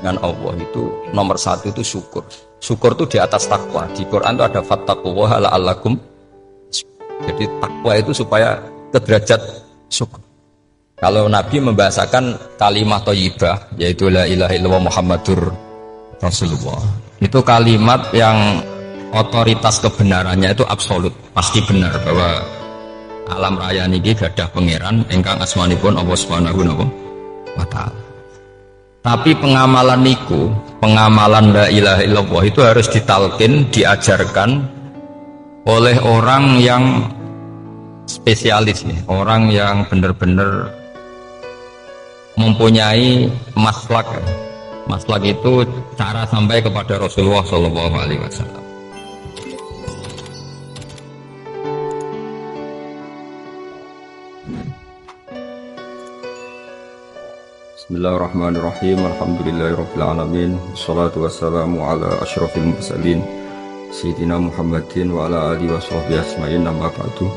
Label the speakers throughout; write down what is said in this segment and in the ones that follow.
Speaker 1: dengan Allah itu nomor satu itu syukur. Syukur itu di atas takwa. Di Quran itu ada fattaqullaha la'allakum. Jadi takwa itu supaya ke derajat syukur. Kalau Nabi membahasakan kalimat thayyibah yaitu la ilaha illallah Muhammadur Rasulullah. Itu kalimat yang otoritas kebenarannya itu absolut, pasti benar bahwa alam raya niki gadah pangeran ingkang asmanipun Allah Subhanahu wa taala. Tapi pengamalan niku, pengamalan la ilaha illallah itu harus ditalkin, diajarkan oleh orang yang spesialis nih, orang yang benar-benar mempunyai maslak. Maslak itu cara sampai kepada Rasulullah Shallallahu Alaihi Wasallam. Bismillahirrahmanirrahim. Alhamdulillahirabbil alamin. Wassalatu wassalamu ala asyrofil mursalin Sayyidina Muhammadin wa ala alihi washabbihi ajmain. Amma ba'du.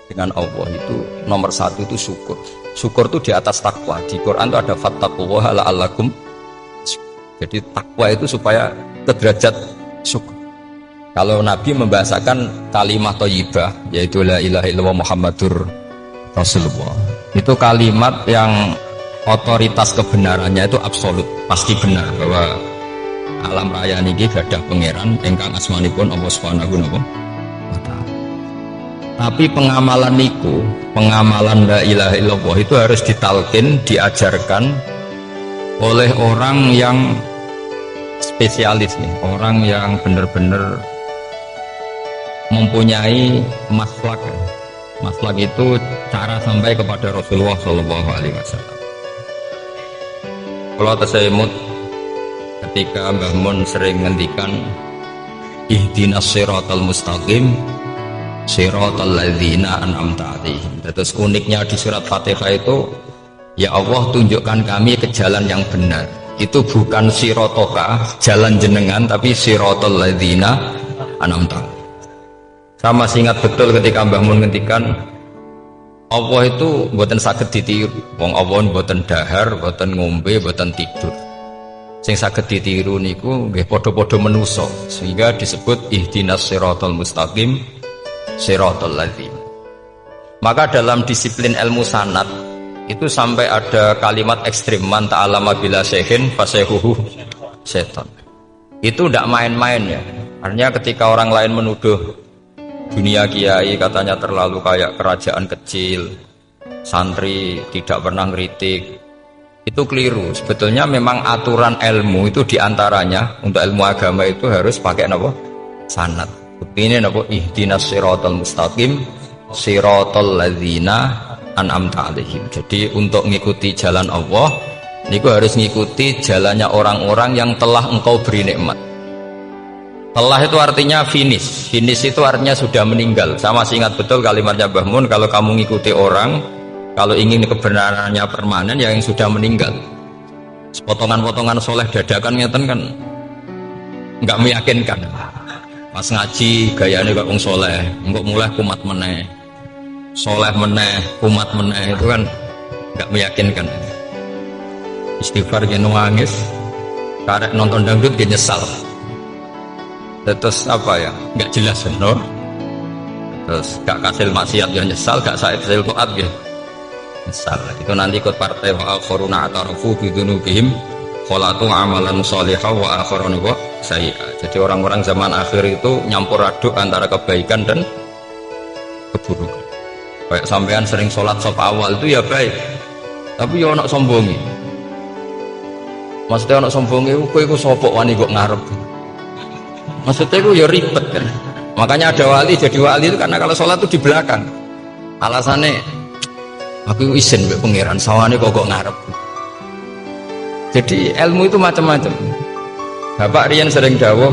Speaker 1: Dengan Allah itu nomor satu itu syukur. Syukur itu di atas takwa. Di Quran itu ada fattaqullaha la'allakum. Jadi takwa itu supaya ke derajat syukur. Kalau Nabi membahasakan kalimat thayyibah yaitu la ilaha illallah Muhammadur Rasulullah. Itu kalimat yang otoritas kebenarannya itu absolut, pasti benar bahwa alam raya niki gadah pangeran ingkang asmanipun Allah Subhanahu wa taala. Tapi pengamalan niku, pengamalan la ilaha illallah itu harus ditalkin, diajarkan oleh orang yang spesialis nih, orang yang benar-benar mempunyai maslak. Maslak itu cara sampai kepada Rasulullah Shallallahu Alaihi Wasallam. Kalau tersemut ketika Mbah Mun sering ngendikan ihdinas siratal mustaqim siratal ladzina an'amta 'alaihim. Terus uniknya di surat Fatihah itu, ya Allah tunjukkan kami ke jalan yang benar. Itu bukan sirotoka, jalan jenengan, tapi siratal ladzina an'amta 'alaihim. Saya masih ingat betul ketika Mbah Mun ngendikan Allah itu mboten saged ditiru. Wong Allah mboten dahar, mboten ngombe, mboten tidur. Sing saged ditiru niku nggih padha-padha manusa, sehingga disebut ihdinas siratal mustaqim siratal ladzina. Maka dalam disiplin ilmu sanad itu sampai ada kalimat ekstrim, man ta'allama bila syekhin fasehuhu setan. Itu tidak main-main ya. Artinya ketika orang lain menuduh dunia kiai katanya terlalu kayak kerajaan kecil, santri tidak pernah ngeritik, itu keliru. Sebetulnya memang aturan ilmu itu diantaranya untuk ilmu agama itu harus pakai apa? Sanad. Ini apa? Ihdinas siratal mustaqim siratal ladzina an'amta 'alaihim. Jadi untuk mengikuti jalan Allah niku harus mengikuti jalannya orang-orang yang telah engkau beri nikmat. Telah itu artinya finish. Finish itu artinya sudah meninggal. Saya masih ingat betul kalimatnya Mbah Mun, kalau kamu ngikuti orang, kalau ingin kebenarannya permanen, yang sudah meninggal. Potongan-potongan soleh dadakan ngeten kan nggak meyakinkan. Pas ngaji gayane kok wong soleh, engko mulai kumat meneh. Soleh meneh, kumat meneh, itu kan nggak meyakinkan. Istighfar ge nangis, karek nonton dangdut ge nyesal. Terus apa ya, nggak jelas ya, no? Terus gak kasil maksiat ya nyesal, gak kasil taat ya nyesal. Itu nanti ikut partai wa akharuna atarafu bidunubihim kholatu amalan sholihah wa akharuna wa sayyi'ah. Jadi orang-orang zaman akhir itu nyampur aduk antara kebaikan dan keburukan. Kayak sampean sering sholat sop awal itu ya baik, tapi ya ono sombongi. Maksudnya ono sombongi, kowe iku sapa wani kok ngarep. Maksudnya itu ya ribet kan. Makanya ada wali jadi wali itu karena kalau sholat itu di belakang. Alasannya aku izin mbek pangeran sawane kok ngarep. Jadi ilmu itu macam-macam. Bapak riyen sering dawuh,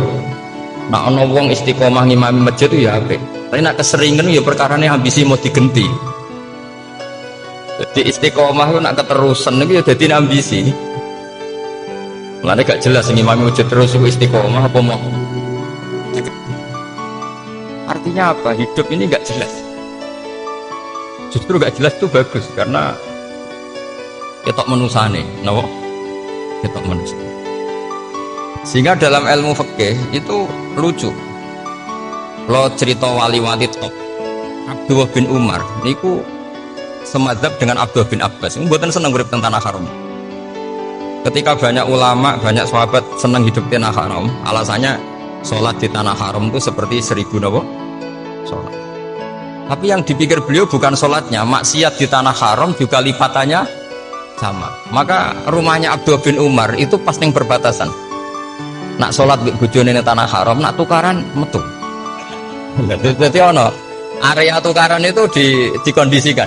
Speaker 1: nek ana wong istiqomah ngimami masjid itu ya apik. Tapi nek keseringan ya perkarane ambisi mau digenti. Jadi istiqomah itu nek keterusan itu ya dadi ambisi. Mulane gak jelas ngimami masjid terus itu istiqomah apa mau. Artinya apa? Hidup ini nggak jelas. Justru nggak jelas itu bagus karena ketok menusane, no? ketok manusia. Sehingga dalam ilmu fikih itu lucu. Lo cerita wali-wali top Abdullah bin Umar niku semadzhab dengan Abdullah bin Abbas. Mboten seneng urip teng tanah haram. Ketika banyak ulama, banyak sahabat seneng hidup di tanah haram, alasannya sholat di tanah haram itu seperti 1000 napa? Sholat. Tapi yang dipikir beliau bukan sholatnya, maksiat di tanah haram juga lipatannya sama. Maka rumahnya Abdullah bin Umar itu pas ning perbatasan. Nak sholat di bojone ning tanah haram, nak tukaran metu. Jadi ono area tukaran itu dikondisikan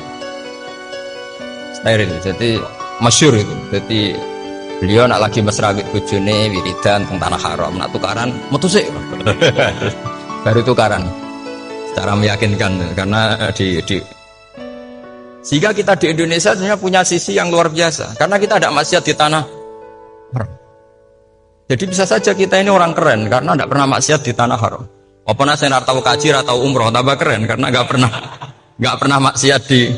Speaker 1: steril, jadi masyhur itu. Jadi beliau nak lagi mesra ambek bojone wiridan teng tanah haram, nak tukaran metu sik. Baru tukaran. Secara meyakinkan karena sehingga kita di Indonesia sebenarnya punya sisi yang luar biasa karena kita ada maksiat di tanah haram. Jadi bisa saja kita ini orang keren karena tidak pernah maksiat di tanah haram. Apa saya tahu kaji atau umroh tambah keren karena nggak pernah maksiat di.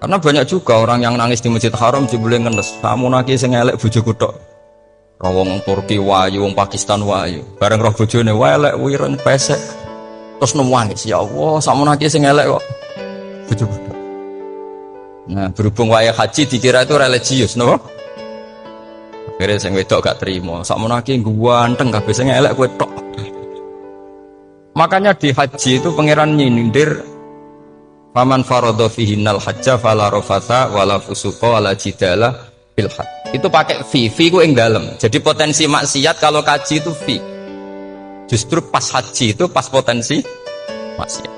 Speaker 1: Karena banyak juga orang yang nangis di Masjid Haram jebule ngenes. Kamu naki sing elek bojoku tok. Wong Turki wayu, wong Pakistan wayu. Bareng roh bojone wae elek wireng pesek. Terus nangis, ya Allah, sakmu naki sing elek kok bojoku tok. Nah, berhubung wae haji dikira itu religius, napa? Akhirnya sing wedok gak terima. Sakmu naki ganteng kabeh sing elek kowe tok. Makanya di haji itu pangeran nyindir faman faradha fihinnal hajja fala rafatha wala fusuqa wala jidala fil hajj. Itu pakai fi ku ing dalem. Jadi potensi maksiat kalau kaji itu fi. Justru pas haji itu pas potensi maksiat.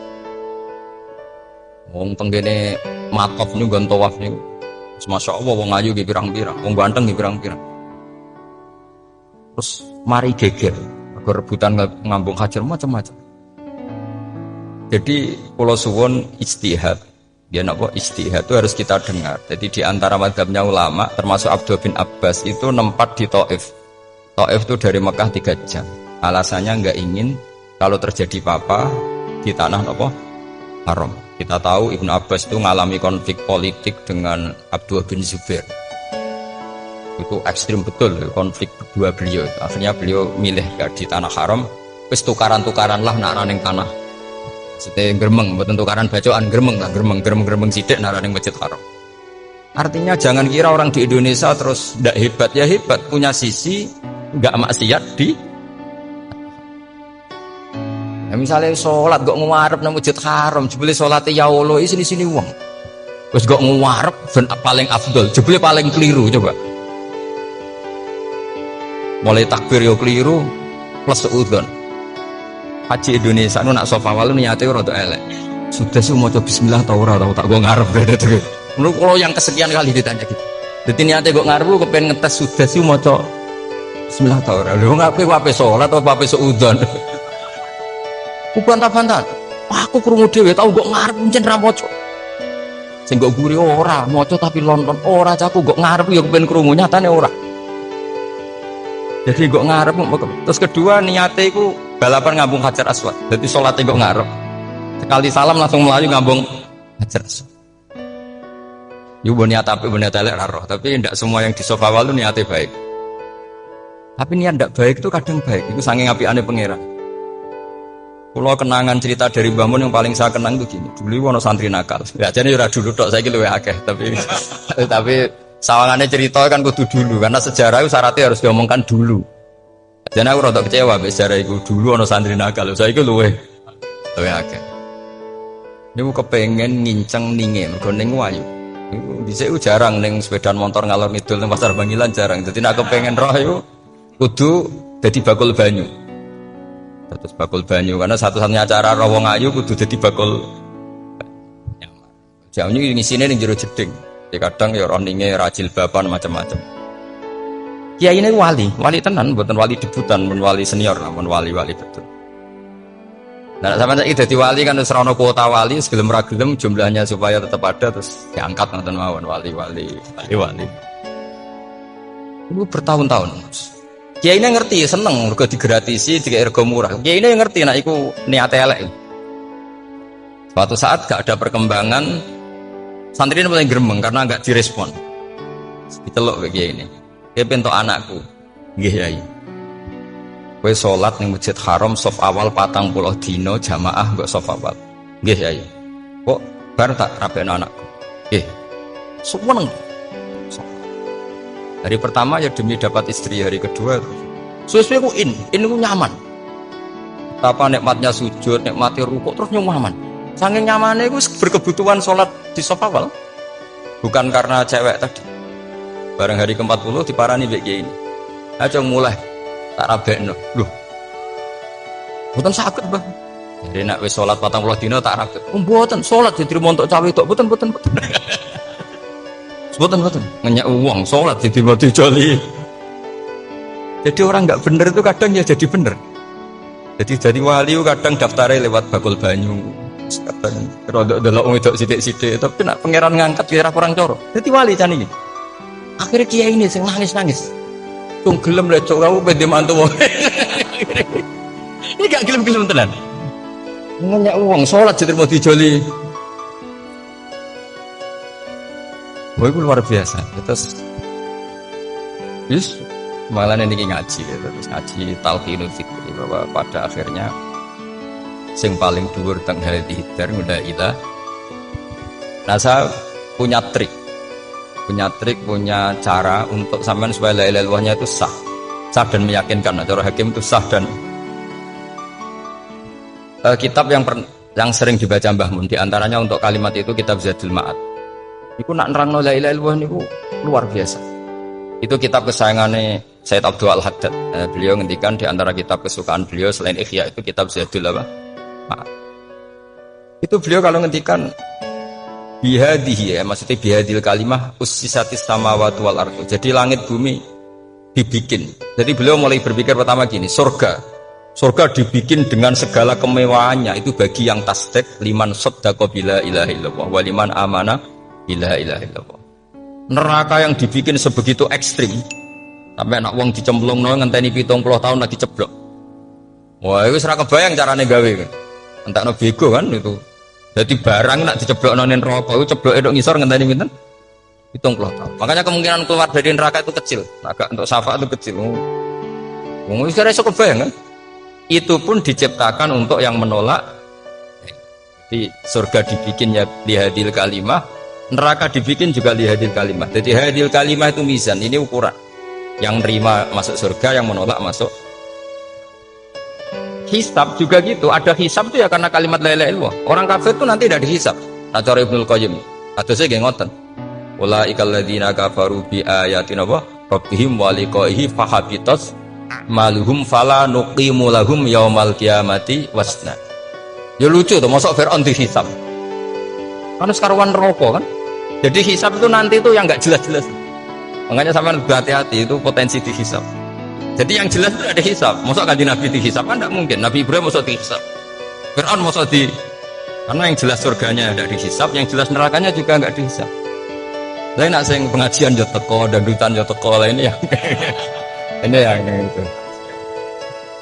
Speaker 1: Wong tenggene makof niku nggon tawaf niku. Masyaallah wong ayu nggih pirang-pirang, wong ganteng nggih pirang-pirang. Terus mari geger, rebutan ngambung hajar macam-macam. Jadi kalau suwon ijtihad, dia napa ijtihad itu harus kita dengar. Jadi di antara mazhabnya ulama, termasuk Abdullah bin Abbas itu nempat di Taif. Taif itu dari Mekah 3 jam. Alasannya nggak ingin kalau terjadi apa-apa di tanah apa haram. Kita tahu Ibnu Abbas itu mengalami konflik politik dengan Abdullah bin Zubair. Itu ekstrim betul konflik kedua beliau. Akhirnya beliau milih ya, di tanah haram. Wis tukaran-tukaran lah nak ning tanah. Sete gremeng, mboten tukaran bacaan gremeng lah, gremeng sithik nara ning Masjid Haram. Artinya jangan kira orang di Indonesia terus ndak hebat, ya hebat, punya sisi enggak maksiat di. Ya misalnya sholat kok ngarep nang Masjid Haram, jebule salate ya Allah sini wong. Wis kok ngarep ben paling afdol, jebule paling keliru coba. Mulai takbir yo keliru plus seudon. Haji Indonesia nu nak sofa walu niate rada elek. Sudah sih maca bismillah ta ora tau tak go ngarep dadi. Menurut kalau yang kesekian kali ditanya gitu. Dadi niate kok ngarep kepen ngetes sudah sih maca bismillah ta ora. Lho ngape wae salat atau wae seudon. Ku bantah-bantah. Aku krungu dhewe tau kok ngarep pancen ra maca. Sing kok guri ora maca tapi lonton ora caku kok ngarep ya kepen krungu nyatane ora. Jadi kok ngarep terus kedua niate iku balapan ngambung Hajar Aswad. Jadi sholatnya kok ngarep. Sekali salam langsung melayu ngambung Hajar Aswad. Ibu niat apa, niat elek roh. Tapi tidak semua yang di sofa walu niatnya baik. Tapi niat tidak baik itu kadang baik. Itu saking apiane pangeran. Kalau kenangan cerita dari Mbah Mun yang paling saya kenang itu gini. Dulu wono santri nakal. Ya jadi ora dulu tok, saiki luwih akeh. Tapi sawangannya cerita kan kudu dulu karena sejarah itu syaratnya harus diomongkan dulu. Dan aku rada kecewa mbek sejarah iku. Dulu ana santri nakal, saiki luwih akeh. Niku kepengen nginceng ninge mergo ning wayu. Iku dhisik jarang ning sepedaan motor ngalor ngidul ning Pasar Bangilan jarang. Dadi nek kepengen roh iku kudu dadi bakul banyu. Terus bakul banyu karena satu-satunya cara roh wong ayu kudu dadi bakul. Jauhnya ngisine ning jero jeding. Kadang ya roh ninge rajil bapan macam-macam. Kiai ini wali tenan, bukan wali debutan, bukan wali senior, namun wali betul. Nah, sama saya jadi wali kan terus rono kuota wali, segelem ragelem jumlahnya supaya tetap ada terus diangkat nonton mawon wali. Itu bertahun-tahun. Kiai ini ngerti, seneng, mergo digratisi, dikai rego murah. Kiai ini ngerti, nah iku niate elek. Suatu saat gak ada perkembangan, santri ini mulai gremeng karena gak direspon. Ditelok ke kiai ini. Kepen tok anakku. Nggih Yai. Kowe salat ning Masjid Haram saf awal 40 dina jamaah mbok saf awal. Nggih Yai. Kok bar tak rabekno anakku. Nggih. Seneng. Hari pertama ya demi dapat istri, hari kedua suwe-suwe ku ku nyaman. Betapa nikmatnya sujud, nikmati rukuk terus nyaman. Saking nyamannya ku berkebutuhan sholat di saf awal. Bukan karena cewek tadi. Bareng hari ke-40 diparani mbek kiai ini. Aja mulai tak rabekno. Loh. Mboten saged, Bang. Jadi nek wis salat 40 dina tak rabek. Mboten salat diterima untuk cawe tok. Mboten. Mboten. Ngenyak uang salat diterima dijoli. Jadi orang enggak bener itu kadang ya jadi bener. Jadi wali kadang daftarnya lewat bakul banyu. Kadang rodok delok wong wedok sithik-sithik, tapi nek pangeran ngangkat kira kurang coro. Dadi wali can iki. Akhirnya kiai ini sing nangis. Tung gelem lek cok kamu pede mantu wong. Ini gak gelem-gelem tenan. Ngenyak uang salat diterima dijoli. Wah, itu luar biasa. Terus malah ini ngaji, terus ngaji talqinul fikri bahwa pada akhirnya sing paling dhuwur teng hadhidar la ilah. Nah, saya punya trik, punya cara untuk sampean supaya la ilaha illallahnya itu sah dan meyakinkan. Nah, cara hakim itu sah dan kitab yang sering dibaca Mbah Mun di antaranya untuk kalimat itu kitab Zadul Ma'ad. Iku nak nerangno la ilaha illallah niku luar biasa. Itu kitab kesayangannya Sayyid Abdul Al-Haddad. Beliau ngendikan di antara kitab kesukaan beliau selain Ihya itu kitab Zadul Ma'ad. Itu beliau kalau ngendikan bihadihi maksudnya bihadil kalimah ussisatis samawati wal ardu. Jadi langit bumi dibikin. Jadi beliau mulai berpikir pertama gini, surga dibikin dengan segala kemewahannya itu bagi yang tasdik liman saddaqa bila ilaha illallah wa liman amana bila ilaha illallah. Neraka yang dibikin sebegitu ekstrim sampai anak wong dicemplungno ngenteni 70 tahun lagi ceblok. Wah, itu ora kebayang carane gawe. Entakno bego kan itu. Jadi barang nak diceblokno ning neraka itu cebloke tok ngisor ngenteni pinten? 70 tahun. Makanya kemungkinan keluar dari neraka itu kecil. Agak untuk syafaat itu kecil. Wong wis ora iso kebayang kan? Itu pun diciptakan untuk yang menolak. Jadi surga dibikinnya lihadil kalimah, neraka dibikin juga lihadil kalimah. Jadi hadil kalimah itu mizan, ini ukuran. Yang nerima masuk surga, yang menolak masuk. Hisab juga gitu, ada hisab itu ya karena kalimat la ilaha illallah. Orang kafir itu nanti tidak dihisab. Nah, cara Ibnul Qayyim, atau saya ngoten. Ulaikal ladzina kafaru bi ayatina rabbihim wa liqaihi fahabitat maluhum fala nuqimu lahum yaumal qiyamati wasna. Ya lucu tuh, masuk Fir'aun dihisab. Karena sekarang neraka kan. Jadi hisab itu nanti itu yang enggak jelas-jelas. Makanya sampean berhati-hati itu potensi dihisab. Jadi yang jelas itu ada hisab. Masuk kanjeng Nabi dihisab kan enggak mungkin. Nabi Ibrahim masuk dihisab. Fir'aun masuk di karena yang jelas surganya enggak dihisab, yang jelas nerakanya juga enggak dihisab. Lain nak sing pengajian yo teko, dangdutan yo teko lain ya. Ini yang itu.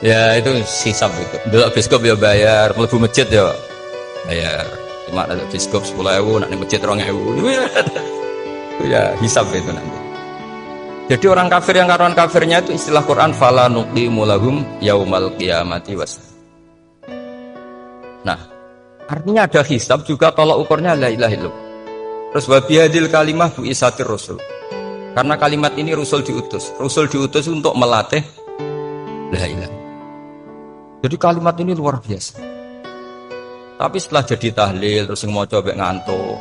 Speaker 1: Ya itu hisab itu. Delok biskop ya bayar, mlebu masjid ya bayar. Cuma ada biskop 10.000, nak ning masjid 2.000. Itu ya hisab itu nanti. Jadi orang kafir yang karuan kafirnya itu istilah Quran fala nuqimu lahum yaumal qiyamati was. Nah, artinya ada hisab juga tolak ukurnya la ilaha illallah. Terus wa bihadil kalimah bu isatir rasul. Karena kalimat ini Rasul diutus untuk melatih la ilaha. Jadi kalimat ini luar biasa. Tapi setelah jadi tahlil terus mau coba ngantuk,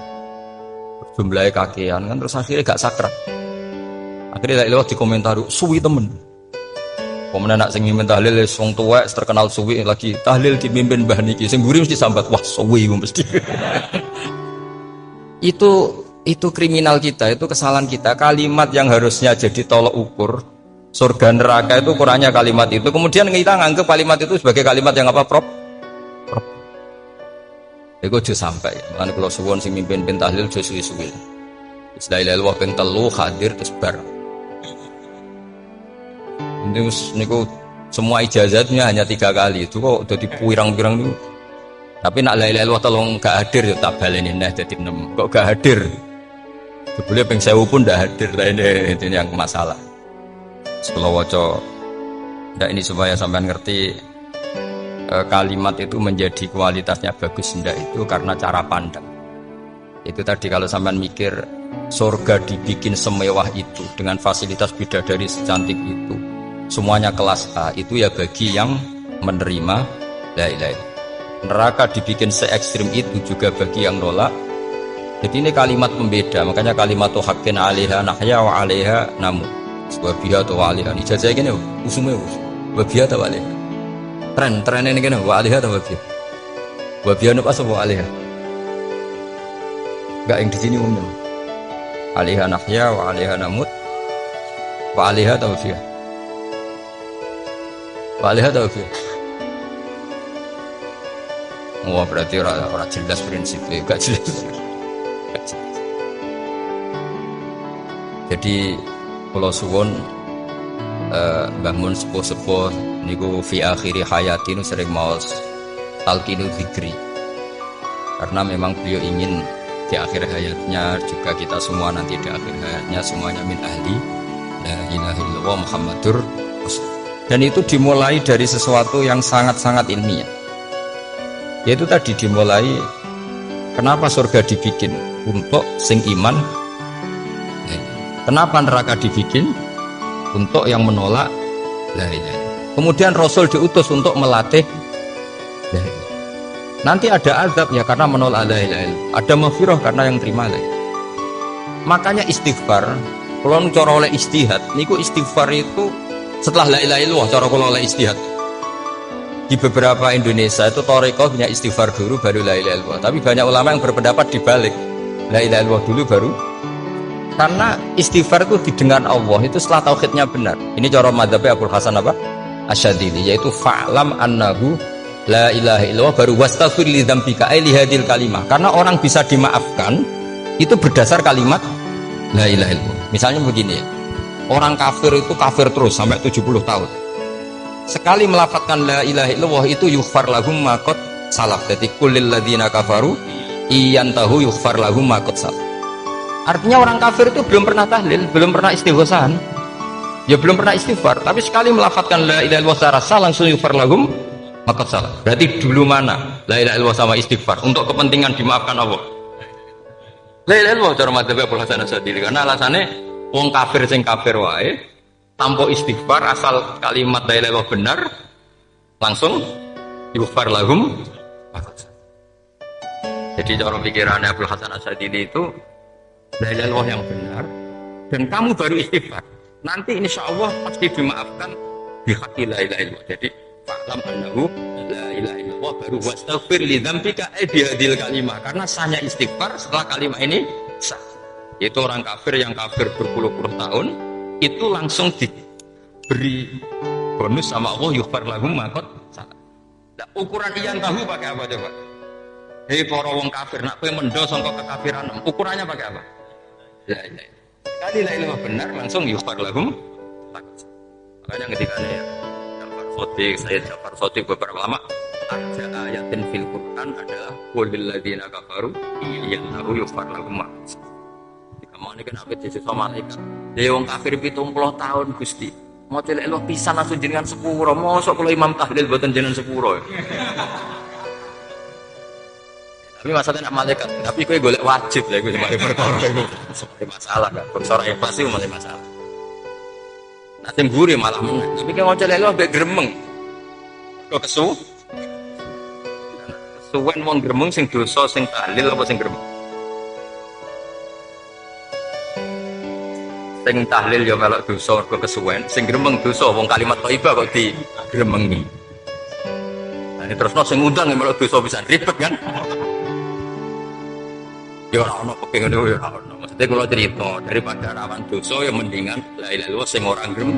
Speaker 1: jumlahnya kakean kan terus akhirnya gak sakral. Akhirnya la ilaha dikomentari suwi temen. Pemenang nak sing mimpin tahlil wong tuwek terkenal suwi lagi tahlil dipimpin Mbah niki sing mburi mesti sambat wah suwi mesti. Itu kriminal kita, itu kesalahan kita. Kalimat yang harusnya jadi tolok ukur surga neraka itu ukurannya kalimat itu. Kemudian kita nganggap kalimat itu sebagai kalimat yang apa? Prop. Itu aja sampai. Makanya kalau suwon sing mimpin tahlil aja suwi-suwi. La ilaha illallah ping 3 hadir terus bar. Niku semua ijazatnya hanya 3 kali. Itu kok udah dipirang-pirang niku. Tapi nak la ilaha illallah tolong gak hadir ya tak baleni neh dadi 6. Kok gak hadir? Jebule ping 1000 pun ndak hadir. Lah ini yang masalah. Sekolah waca ndak ini supaya sampean ngerti kalimat itu menjadi kualitasnya bagus ndak itu karena cara pandang. Itu tadi kalau sampean mikir surga dibikin semewah itu dengan fasilitas bidadari secantik itu, semuanya kelas A, itu ya bagi yang menerima la ilaha illallah. Neraka dibikin se ekstrim itu juga bagi yang nolak. Jadi ini kalimat pembeda, makanya kalimat haqqin 'alaiha nahya wa 'alaiha namut. Wa biha wa 'alaiha. Ijazah gini usume wa biha wa 'alaiha. Tren ini gini wa 'alaiha wa biha. Wa biha apa wa 'alaiha? Enggak yang di sini umum. 'Alaiha nahya wa 'alaiha namut. Wa 'alaiha wa biha. Wa 'alaiha wa biha. Oh berarti orang jelas prinsipnya, gak jelas. Jadi kalau suwon bangun sepuh-sepuh niku fi akhiri hayati nu sering maos talqinu dzikri. Karena memang beliau ingin di akhir hayatnya juga kita semua nanti di akhir hayatnya semuanya min ahli la ilaha illallah Muhammadur Rasul. Dan itu dimulai dari sesuatu yang sangat-sangat ilmiah. Yaitu tadi dimulai kenapa surga dibikin untuk sing iman, kenapa neraka dibikin untuk yang menolak la ilaha. Kemudian Rasul diutus untuk melatih la ilaha. Nanti ada azab ya karena menolak la ilaha, ada maghfirah karena yang terima la ilaha. Makanya istighfar, kalau cara oleh istihad niku istighfar itu setelah la ilaha illallah cara kalau oleh istihad. Di beberapa Indonesia itu thariqah punya istighfar dulu baru la ilaha illallah. Tapi banyak ulama yang berpendapat dibalik. La ilaha illallah dulu baru. Karena istighfar itu didengar Allah itu setelah tauhidnya benar. Ini cara madzhabnya Abul Hasan apa? Asyadzili, yaitu fa'lam annahu la ilaha illallah baru wastaghfir li dzambika ai li hadil kalimah. Karena orang bisa dimaafkan itu berdasar kalimat la ilaha illallah. Misalnya begini ya. Orang kafir itu kafir terus sampai 70 tahun. Sekali melafatkan la ilaha illallah itu yughfar lahum ma qad salaf. Jadi kullil ladzina kafaru iyantahu yughfar lahum ma qad salaf. Artinya orang kafir itu belum pernah tahlil, belum pernah istighosahan. Ya belum pernah istighfar, tapi sekali melafatkan la ilaha illallah secara sah langsung yughfar lahum ma qad salaf. Berarti dulu mana la ilaha illallah sama istighfar untuk kepentingan dimaafkan Allah? La ilaha illallah cara madzhab Abul Hasan Asyadzili karena alasannya wong kafir sing kafir wae tanpa istighfar asal kalimat la ilaha illallah benar langsung yughfar lahum. Jadi cara pikirannya Abdul Hasan Asyadzili itu la ilaha illallah yang benar dan kamu baru istighfar nanti insya Allah pasti dimaafkan bi haqqi la ilaha illallah. Jadi fa'lam annahu la ilaha illallah baru wastaghfir li dzambika bi hadil kalimah karena sahnya istighfar setelah kalimat ini sah. Yaitu orang kafir yang kafir berpuluh-puluh tahun itu langsung diberi bonus sama Allah yughfar lahum ma qad salaf. Nah, ukuran iyan tahu pakai apa coba? Hei para wong kafir nak kowe mendo sangka kekafiran, ukurannya pakai apa? La ilaha illallah. Kali la ilaha benar langsung yughfar lahum. Makanya ketika ya Ja'far Shadiq, Sayyid Ja'far Shadiq beberapa lama ada ayatin fil Quran adalah qulil ladzina kafaru iyan tahu yughfar lahum ma qad salaf. Mau ini kenapa jadi sama malaikat dia wong kafir 70 tahun Gusti mau celek lo pisan langsung jenengan sepuro mosok kalau imam tahlil buatan jenengan sepuro tapi masalahnya nak malaikat tapi gue golek wajib lah gue cuma perkara itu seperti masalah kan perkara yang pasti mulai masalah nanti gurih malah menang tapi kalau mau celek lo ambek gremeng kok kesuwen mau gremeng sing dosa sing tahlil apa sing gremeng sing tahlil ya melok dosa kok kesuwen sing gremeng dosa wong kalimat thayyibah kok di gremengi. Nah ini terusno sing ngundang ya melok dosa pisan ribet kan. Ya ora ono kepengin ya ora ono. Maksudnya kula cerita daripada rawan dosa ya mendingan la ilaha illallah sing ora gremeng.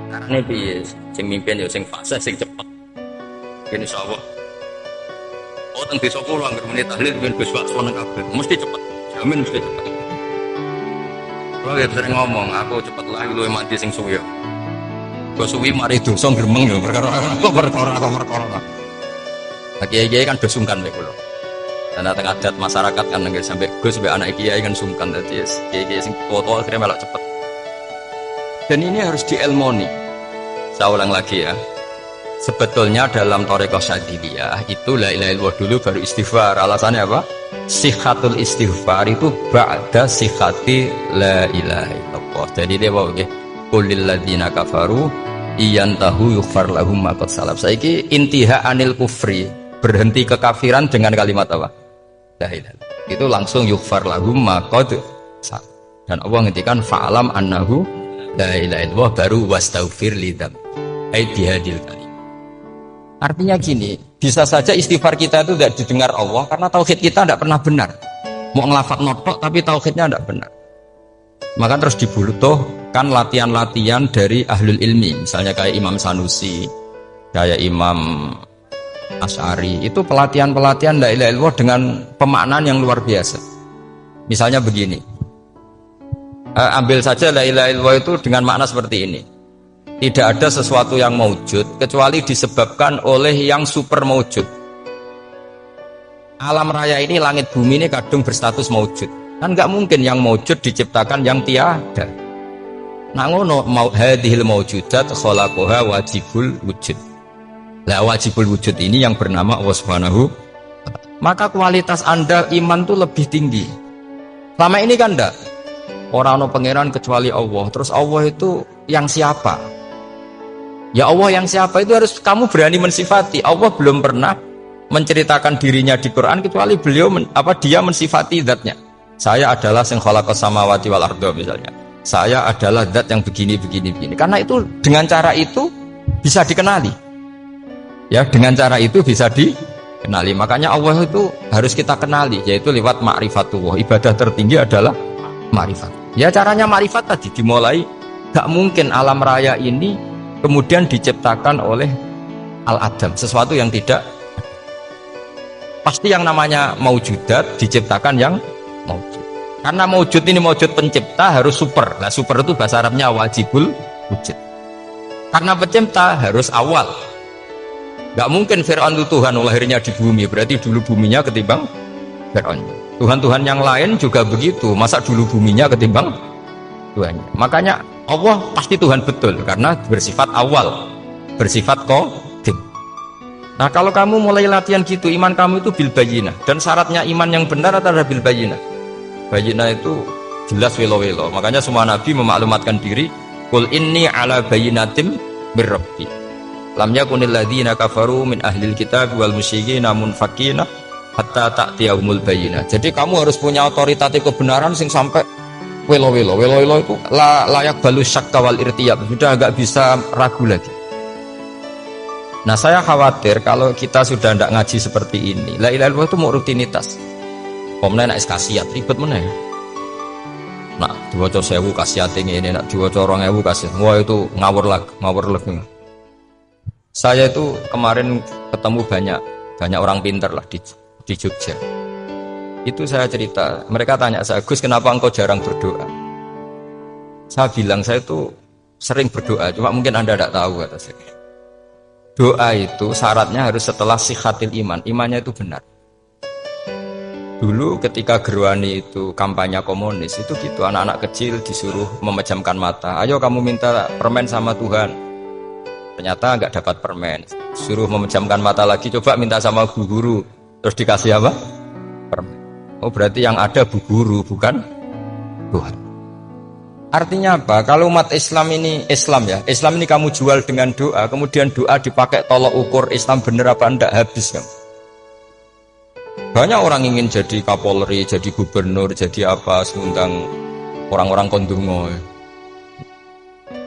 Speaker 1: Karane piye sing mimpin ya sing fasih sing cepet. Yen insyaallah. Oh teng desa kula anggere menit tahlil ben Gus Wakso nang kabeh mesti cepet. Jamin mesti cepet. Kalau ya sering ngomong, aku cepet lah lu mati sing suwi. Kok suwi mari dosa gremeng lho perkara perkara. Kiai-kiai kan do sungkan mek kula. Dan tengah adat masyarakat kan nggih sampai Gus sampai anak kiai kan sungkan dadi kiai-kiai sing tua-tua akhirnya melok cepet. Dan ini harus diilmoni. Saya ulang lagi ya. Sebetulnya dalam Thariqah Syadziliyah itu la ilaha illallah dulu baru istighfar. Alasannya apa? Sihatul istighfar itu ba'da sihati la ilaha illallah. Jadi dia bawa okay. Qulil ladzina kafaru iyantahu yughfar lahum ma qad salaf. Saiki intiha anil kufri, berhenti kekafiran dengan kalimat apa? La ilaha. Itu langsung yughfar lahum ma qad salaf. Dan Allah ngendikan fa'alam annahu la ilaha illallah baru wastaghfir lidzam. Ai bihadil kalim. Artinya gini, bisa saja istighfar kita itu tidak didengar Allah karena tauhid kita tidak pernah benar. Mau ngelafat notok tapi tauhidnya tidak benar. Maka terus dibutuhkan latihan-latihan dari ahlul ilmi, misalnya kayak Imam Sanusi, kayak Imam Asy'ari. Itu pelatihan-pelatihan la ilaha illallah dengan pemaknaan yang luar biasa. Misalnya begini, ambil saja la ilaha illallah itu dengan makna seperti ini. Tidak ada sesuatu yang maujud kecuali disebabkan oleh yang super maujud. Alam raya ini, langit bumi ini kadung berstatus maujud. Kan nggak mungkin yang maujud diciptakan yang tiada. Nah ngono mau hadhil maujudat khalaqaha wajibul wujud. Lah wajibul wujud ini yang bernama Allah Subhanahu. Maka kualitas Anda iman tuh lebih tinggi. Selama ini kan enggak. Orang no pangeran kecuali Allah. Terus Allah itu yang siapa? Ya Allah yang siapa itu harus kamu berani mensifati. Allah belum pernah menceritakan dirinya di Quran kecuali beliau dia mensifati zatnya. Saya adalah sing khalaqas samawati wal arda misalnya. Saya adalah zat yang begini. Karena itu dengan cara itu bisa dikenali. Ya, dengan cara itu bisa dikenali. Makanya Allah itu harus kita kenali, yaitu lewat ma'rifatullah. Ibadah tertinggi adalah ma'rifat. Ya caranya ma'rifat tadi dimulai. Gak mungkin alam raya ini kemudian diciptakan oleh al-adam, sesuatu yang tidak. Pasti yang namanya maujudat diciptakan yang maujud. Karena maujud ini maujud pencipta harus super. Nah super itu bahasa Arabnya wajibul wujud. Karena pencipta harus awal. Gak mungkin Fir'aun itu Tuhan lahirnya di bumi, berarti dulu buminya ketimbang Fir'aun. Tuhan-Tuhan yang lain juga begitu, masa dulu buminya ketimbang Tuhannya. Makanya Allah pasti Tuhan betul karena bersifat awal, bersifat qadim. Nah kalau kamu mulai latihan gitu, iman kamu itu bil bayyinah. Dan syaratnya iman yang benar adalah bil bayyinah. Bayyinah itu jelas welo-welo. Makanya semua nabi memaklumatkan diri, qul inni ala bayyinatim mir rabbi. Lam yakunil ladzina kafaru min ahlil kitab wal musyrikin munfakina hatta ta'tiyahumul bayyinah. Jadi kamu harus punya otoritatif kebenaran sing sampai welo-welo itu layak balus syakka wal irtiyab, sudah agak bisa ragu lagi. Nah saya khawatir kalau kita sudah tidak ngaji seperti ini, la ilaha illallah itu mau rutinitas. Komplain nak kasiat ribet mana ya? Nak diwaca 1000 kasiat ini, nak diwaca 2000 kasiat, wah itu ngawur lagi. Saya itu kemarin ketemu banyak orang pintar lah di Jogja. Itu saya cerita, mereka tanya saya, Gus kenapa engkau jarang berdoa? Saya bilang saya itu sering berdoa, cuma mungkin Anda tidak tahu kata saya. Doa itu syaratnya harus setelah sihatil iman, imannya itu benar. Dulu ketika Gerwani itu kampanye komunis itu gitu, anak-anak kecil disuruh memejamkan mata, ayo kamu minta permen sama Tuhan. Ternyata nggak dapat permen, suruh memejamkan mata lagi, coba minta sama bu guru, terus dikasih apa? Permen. Oh berarti yang ada bu guru bukan Tuhan. Artinya apa? Kalau umat Islam ini Islam ini kamu jual dengan doa, kemudian doa dipakai tolok ukur Islam bener apa enggak, habis kan? Banyak orang ingin jadi Kapolri, jadi gubernur, jadi apa, ngundang orang-orang kondungo.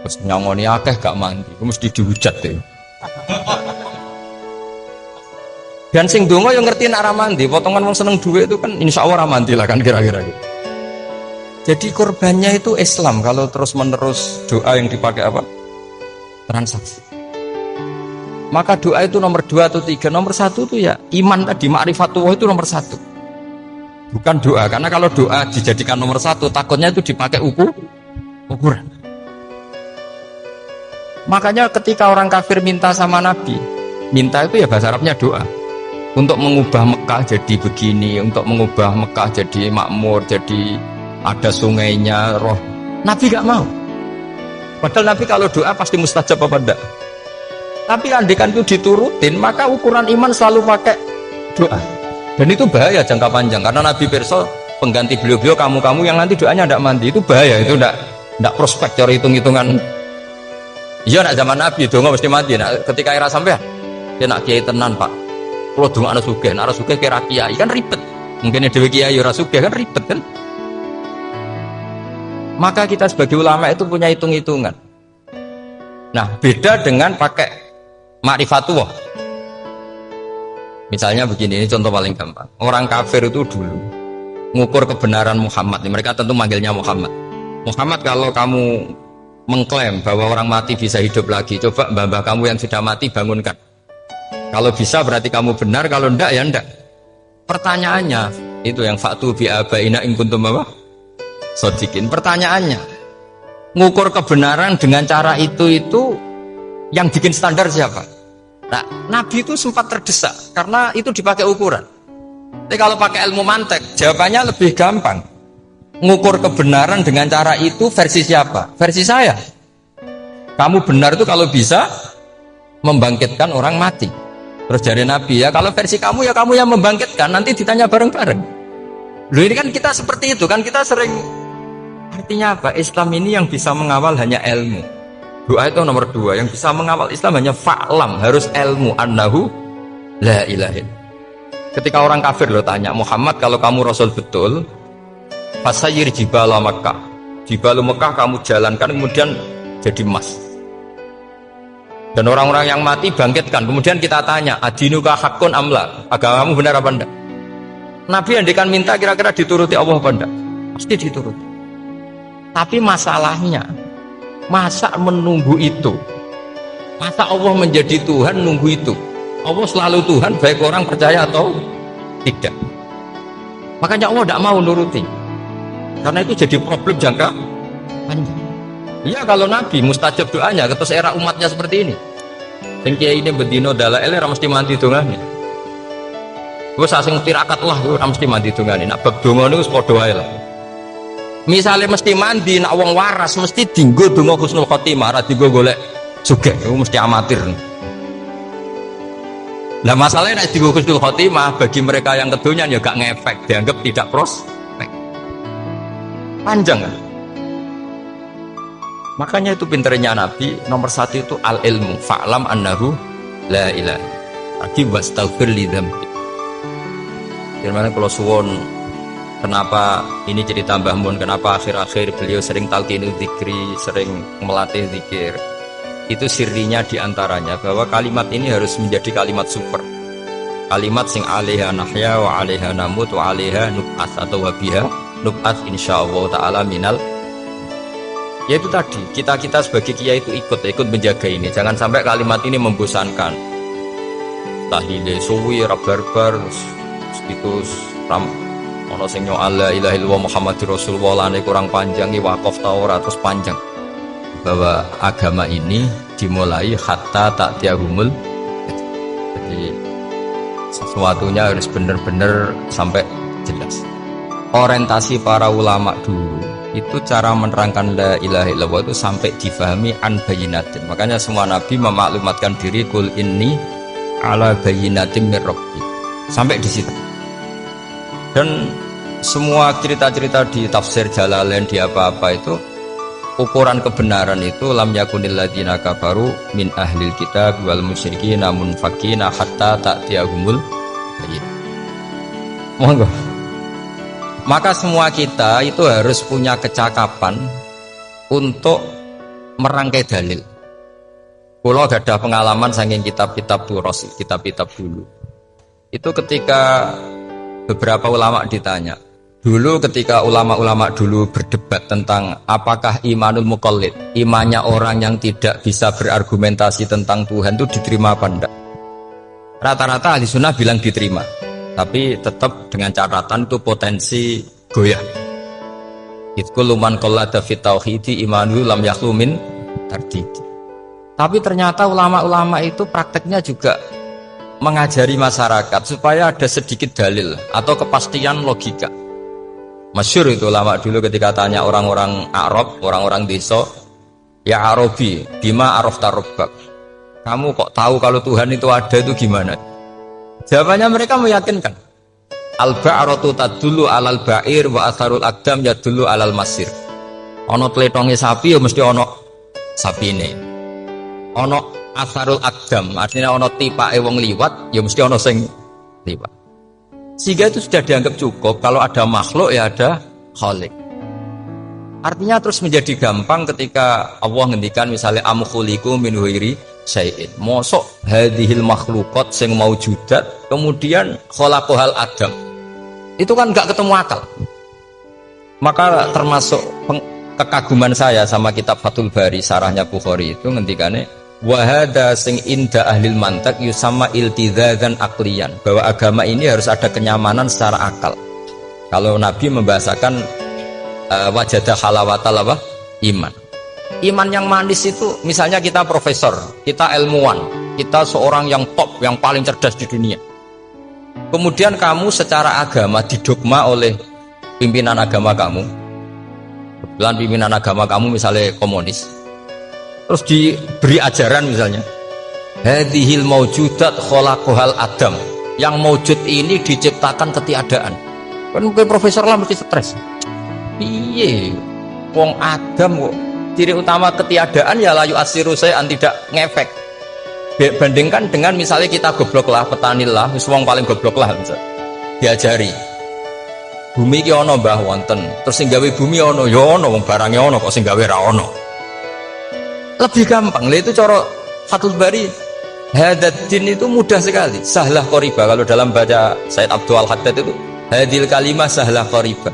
Speaker 1: Terus nyangoni akeh gak mandi, mesti dihujat deh. Dan sing donga yang ngerti nak mandi, potongan wong seneng duit itu kan insya Allah mandi lah kan kira-kira gitu. Jadi korbannya itu Islam kalau terus-menerus doa yang dipakai apa? Transaksi. Maka doa itu nomor 2 atau 3, nomor 1 itu ya iman tadi, ma'rifatullah itu nomor 1. Bukan doa, karena kalau doa dijadikan nomor 1, takutnya itu dipakai ukuran. Makanya ketika orang kafir minta sama Nabi, minta itu ya bahasa Arabnya doa. Untuk mengubah Mekah jadi begini, untuk mengubah Mekah jadi makmur, jadi ada sungainya, roh. Nabi gak mau. Padahal Nabi kalau doa pasti mustajab apa enggak? Tapi andekan itu diturutin, maka ukuran iman selalu pakai doa. Dan itu bahaya jangka panjang, karena Nabi pirsa pengganti beliau-beliau kamu-kamu yang nanti doanya tidak mandi, itu bahaya, itu tidak prospek cara hitung-hitungan. Iya nak zaman Nabi donga mesti mati. Nah, ketika era sampean, dia nak kiai tenan Pak. Kalau donga anak sugih, nak sugih kira kiai kan ribet. Mungkin dewe kiai ora sugih kan ribet kan. Maka kita sebagai ulama itu punya hitung-hitungan. Nah, beda dengan pakai ma'rifatullah. Misalnya begini, ini contoh paling gampang. Orang kafir itu dulu mengukur kebenaran Muhammad. Mereka tentu manggilnya Muhammad. Muhammad, kalau kamu mengklaim bahwa orang mati bisa hidup lagi, coba mbah-mbah kamu yang sudah mati bangunkan. Kalau bisa berarti kamu benar, kalau enggak ya enggak. Pertanyaannya itu yang faktu bi abaina in kuntum apa? Sodikin. Pertanyaannya, ngukur kebenaran dengan cara itu yang bikin standar siapa? Nah, Nabi itu sempat terdesak karena itu dipakai ukuran. Tapi kalau pakai ilmu mantek, jawabannya lebih gampang. Ngukur kebenaran dengan cara itu versi siapa? Versi saya. Kamu benar itu kalau bisa membangkitkan orang mati. Terus dari Nabi, ya kalau versi kamu ya kamu yang membangkitkan, nanti ditanya bareng-bareng. Loh, ini kan kita seperti itu kan, kita sering. Artinya apa? Islam ini yang bisa mengawal hanya ilmu. Doa itu nomor 2, yang bisa mengawal Islam hanya fa'lam, harus ilmu annahu la ilaha illallah. Ketika orang kafir lo tanya, Muhammad kalau kamu Rasul betul, fasayir jibala Makkah, jibalu Mekah kamu jalankan kemudian jadi emas. Dan orang-orang yang mati bangkitkan. Kemudian kita tanya, adinuka hakun amla, agamamu benar apa enggak? Nabi andikan minta kira-kira dituruti Allah apa enggak? Pasti dituruti. Tapi masalahnya, masa menunggu itu? Masa Allah menjadi Tuhan nunggu itu? Allah selalu Tuhan baik orang percaya atau tidak. Makanya Allah tidak mau nuruti, karena itu jadi problem jangka panjang. Iya, kalau Nabi mustajab doanya, terus era umatnya seperti ini. Yang kiai ini bedino dalail ora mesti mandi dongane. Wes asing tirakat lah ora mesti mandi dongane. Nak bab donga niku wis padha wae lah. Misale mesti mandi, nak wong waras mesti dinggo donga husnul khotimah, ora dinggo golek sugih. Iku mesti amatir. Nah masalahnya nek dinggo husnul khotimah bagi mereka yang kedonyan ya gak ngefek, dianggap tidak prospek. Panjang kan? Makanya itu pinternya Nabi nomor 1 itu al ilmu fa'lam annahu la ilaha lagi wastaghfir li dzambi. Gimana kalau suwon, kenapa ini cerita Mbah Mun, kenapa akhir-akhir beliau sering talqinu dzikri, sering melatih zikir? Itu sirinya diantaranya bahwa kalimat ini harus menjadi kalimat super, kalimat sing alaiha nahya wa alaiha namut wa alaiha nub'ats atau wabiha nub'ats insyaallah ta'ala minal. Ya itu tadi, kita sebagai kiai itu ikut menjaga ini. Jangan sampai kalimat ini membosankan. Tahlile suwi, barbar, itu ram ono sing nyoal la ilaha illallah Muhammadur Rasulullah lane kurang panjang, wakaf Taurat terus panjang. Bahwa agama ini dimulai hatta ta'tiyahumul. Jadi sesuatunya harus benar-benar sampai jelas. Orientasi para ulama dulu itu cara menerangkan la ilaha illallah itu sampai difahami an bayinatin. Makanya semua nabi memaklumatkan diri kul inni ala bayinatin mir rabbi. Sampai di situ. Dan semua cerita-cerita di tafsir Jalalain di apa-apa itu ukuran kebenaran itu lam yakunil ladzina kafaru min ahlil kitab wal musyrikin namun fakina hatta ta'tiyahumul bayyinah. Monggo. Maka semua kita itu harus punya kecakapan untuk merangkai dalil. Kalau ada pengalaman saking kitab-kitab turos, kitab-kitab dulu. Itu ketika beberapa ulama ditanya. Dulu ketika ulama-ulama dulu berdebat tentang apakah imanul muqallid, imannya orang yang tidak bisa berargumentasi tentang Tuhan itu diterima apa enggak? Rata-rata ahli sunnah bilang diterima. Tapi tetap dengan catatan itu potensi goyah. Itkul man qallada fit tauhidi imanu lam yakhlu min tardidi. Tapi ternyata ulama-ulama itu prakteknya juga mengajari masyarakat supaya ada sedikit dalil atau kepastian logika. Masyhur itu ulama dulu ketika tanya orang-orang Arab, orang-orang desa Ya Arabi, bima arafta rabbak. Kamu kok tahu kalau Tuhan itu ada, itu gimana? Jawabannya mereka meyakinkan. Al-ba'ratu tadullu alal ba'ir wa atharul aqdam yadullu alal masir. Ono tletonge sapi ya mesti ono sapine. Ono atharul aqdam, artinya ono tipake wong liwat ya mesti ono sing liwat. Sehingga itu sudah dianggap cukup kalau ada makhluk ya ada khalik. Artinya terus menjadi gampang ketika Allah ngendikan misalnya am khuliqu min ghairi syai'in. Mosok hadhil makhluqat sing maujudat kemudian khalaqahal adam. Itu kan enggak ketemu akal. Maka termasuk kekaguman saya sama kitab Fathul Bari sarahnya Bukhari itu ngendikane wa hadza sing inda ahlil mantak yusamma iltizazan aqliyan, bahwa agama ini harus ada kenyamanan secara akal. Kalau Nabi membahasakan wajadah halawatal apa? Iman. Iman yang manis itu misalnya kita profesor, kita ilmuwan, kita seorang yang top, yang paling cerdas di dunia. Kemudian kamu secara agama didogma oleh pimpinan agama kamu. Kebetulan pimpinan agama kamu misalnya komunis. Terus diberi ajaran misalnya hadhil maujudat khalaqahal adam. Yang maujud ini diciptakan ketiadaan. Kan mungkin profesor lah mesti stres. Piye wong Adam kok ciri utama ketiadaan ya layu asiru saya tidak ngefek. Bandingkan dengan misalnya kita goblok lah, petani lah, wong paling goblok lah misalnya. Diajari bumi ki ana mbah wonten, terus sing gawe bumi ana ya ana, wong barange ana kok sing gawe ra ana. Lebih gampang. Lah itu cara Fathul Bari. Hadaddin itu mudah sekali, sahlah qoriba. Kalau dalam baca Said Abdul Haddad itu hadil kalimah sahlah qoriba.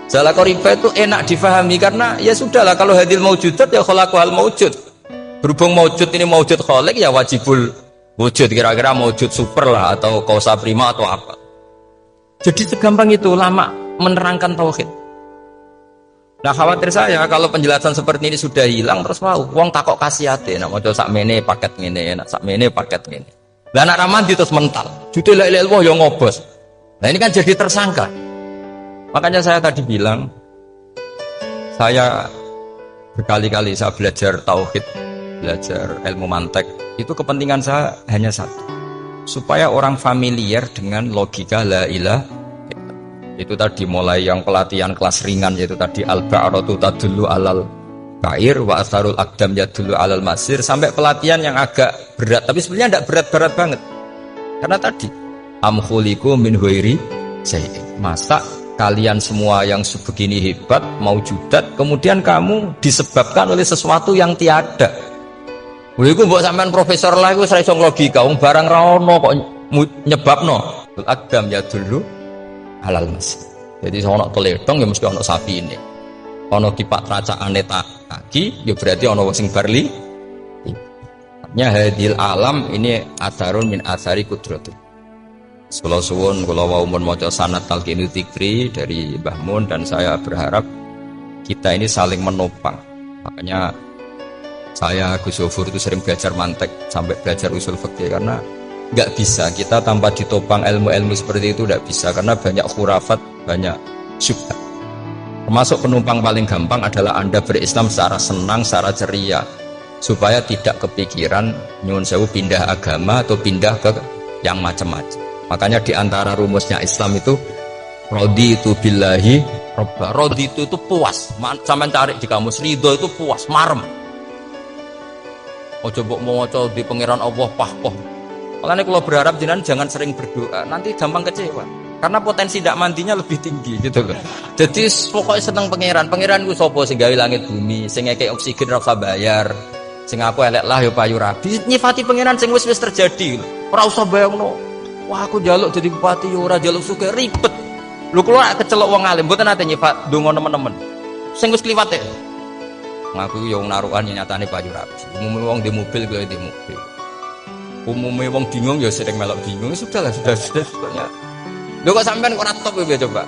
Speaker 1: Sahlah qoriba itu enak difahami karena ya sudahlah, kalau hadil maujudat ya khalaqahal maujud. Berhubung maujud ini maujud khaliq ya wajibul wujud, kira-kira maujud super lah atau kausa prima atau apa. Jadi segampang itu ulama menerangkan tauhid. Nah khawatir saya kalau penjelasan seperti ini sudah hilang terus mau wong takok kasihate nak maca sakmene paket ngene, nak sakmene paket ngene. Lah anak ramadi terus mental. Jute la ilaha illallah ya ngobos. Nah ini kan jadi tersangka. Makanya saya tadi bilang saya berkali-kali saya belajar tauhid, belajar ilmu mantek, itu kepentingan saya hanya satu, supaya orang familiar dengan logika la ilaha. Itu tadi mulai yang pelatihan kelas ringan, yaitu tadi al-ba'ratu tadullu alal ba'ir wa asarul aqdam yadullu alal masir, sampai pelatihan yang agak berat, tapi sebenarnya tidak berat-berat banget. Karena tadi am khuliqu min ghairi syai'in, masa kalian semua yang sebegini hebat maujudat kemudian kamu disebabkan oleh sesuatu yang tiada. Iku mbok sampean profesor lah iku ora iso logika, wong barang ra ono kok nyebabno. Al-aqdam yadullu alal masir. Jadi ono teledong ya mesti ono sapine. Ono kipak tracakane kaki ya berarti ono sing barli. Artinya hadil alam ini atharun min athari qudratu. Kula suwun kula wau mun maca sanad talqinu dzikri dari Mbah Mun, dan saya berharap kita ini saling menopang. Makanya saya Gus Zofur itu sering belajar mantek sampai belajar usul fikih, karena nggak bisa kita tanpa ditopang ilmu-ilmu seperti itu, tidak bisa, karena banyak khurafat, banyak syubhat. Termasuk penumpang paling gampang adalah Anda berislam secara senang, secara ceria, supaya tidak kepikiran nyuwun sewu pindah agama atau pindah ke yang macam-macam. Makanya diantara rumusnya Islam itu raditu billahi robba. Raditu itu puas. Sampeyan cari di kamus, ridho itu puas, marem. Ojo mbok maca di pangeran Allah pahpoh. Makanya kalau berharap jenengan jangan sering berdoa, nanti gampang kecewa. Karena potensi tidak mandinya lebih tinggi gitu loh. Jadi pokoknya seneng pangeran. Pangeran ku sapa sing gawe langit bumi, sing ngekek oksigen ora usah bayar. Sing aku elek lah ya payu rabi. Nyifati pangeran sing wis terjadi. Ora usah bayangno. Wah aku jaluk jadi bupati ora jaluk suke ribet. Lho kula kecelok wong alim mboten nate nyifat donga nemen-nemen. Sing wis kliwat e. Ngaku yo narukan nyatane payu rabi. Umume wong di mobil kuwi di mobil. Umume wong bingung ya sering melok bingung. Sudah. Lho kok sampean kok ora top ya coba.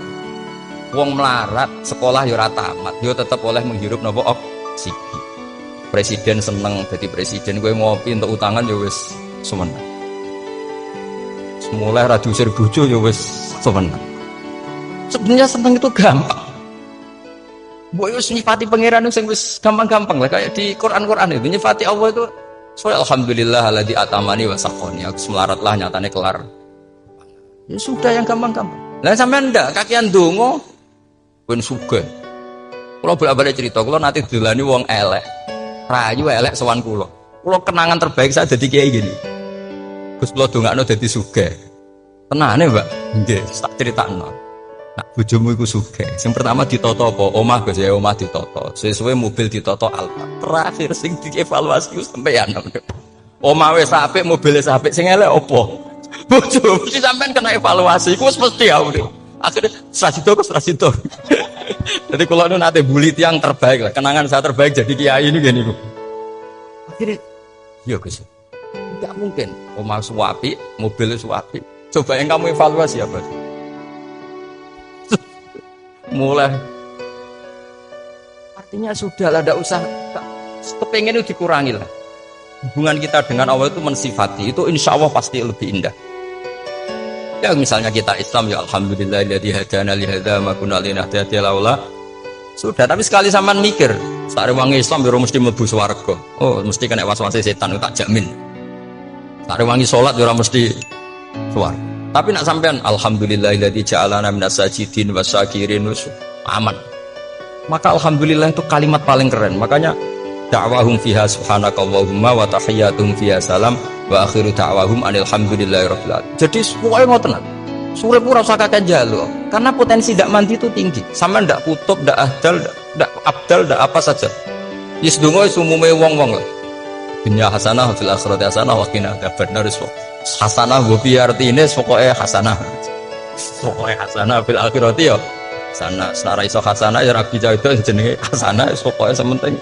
Speaker 1: Wong melarat, sekolah ya ora tamat, yo tetep oleh menghirup napa oksigen. Presiden seneng dadi presiden, kowe ngopi untuk utangan ya wis semeneng. Mulai ra diusir bojo ya wis semeneng. Sebenarnya seneng itu gampang. Mbok wis nyifati pangeran sing wis gampang-gampang lah kayak di Quran itu nyifati Allah itu soal alhamdulillah alladzi atamani wa saqoni aku semaratlah nyatane kelar. Ya sudah yang gampang-gampang. Lah sampean ndak kakean donga ben sugih. Kula bolak-balik cerita, kula nanti dilani wong elek. Rayu elek sowan kula. Kula kenangan terbaik saya dadi kiai gini. Gus kula dongakno dadi sugih. Tenane, Mbak. Nggih, tak critakno. Nah, bojomu iku sugih. Sing pertama ditoto apa? Omah Gus ya, omah ditoto. Sesuai mobil ditoto Alfa. Terakhir sing dievaluasi ku sampeyan. Omah wis apik, mobil wis apik, sing elek apa? Bojomu mesti sampean kena evaluasi. Iku wis mesti ya. Akhirnya Srasito. Jadi kalau nanti bully yang terbaik lah, kenangan saya terbaik jadi kiai ini gini bu. Akhirnya, ya Gus, tidak mungkin. Omah suapi, mobil suapi. Coba yang kamu evaluasi apa? Mulai, artinya sudah lah, tidak usah. Kepengen itu dikurangi lah. Hubungan kita dengan Allah itu mensifati, itu insya Allah pasti lebih indah. Ya misalnya kita Islam ya alhamdulillah alladzi hadana li hadza ma kunna linahtadiya laula. Sudah, tapi sekali sampean mikir, sare wong Islam yo mesti mlebu swarga. Oh, mesti kena was-was setan tak jamin. Sare wangi salat yo ora mesti swarga. Tapi nak sampean alhamdulillah alladzi ja'alana minas sajidin wasyakirin aman. Maka alhamdulillah itu kalimat paling keren. Makanya da'wahum fiha subhanakallahumma wa tahiyyatuhum fiha salam wa akhiru da'wahum alhamdulillahirabbil alamin. Jadi pokoke ngoten. Surip ora usah kakek njaluk karena potensi ndak mandi itu tinggi. Sama ndak kutub, ndak ahdal, ndak abdal, ndak apa saja. Wis donga wis umume wong-wong lah. Dunya hasanah fil akhirati hasanah wa qina adzabannar. Hasanah go piye artine pokoke hasanah. Pokoke hasanah fil akhirati ya. Sana senara iso hasanah ya rabi itu jenenge hasanah pokoke sementing.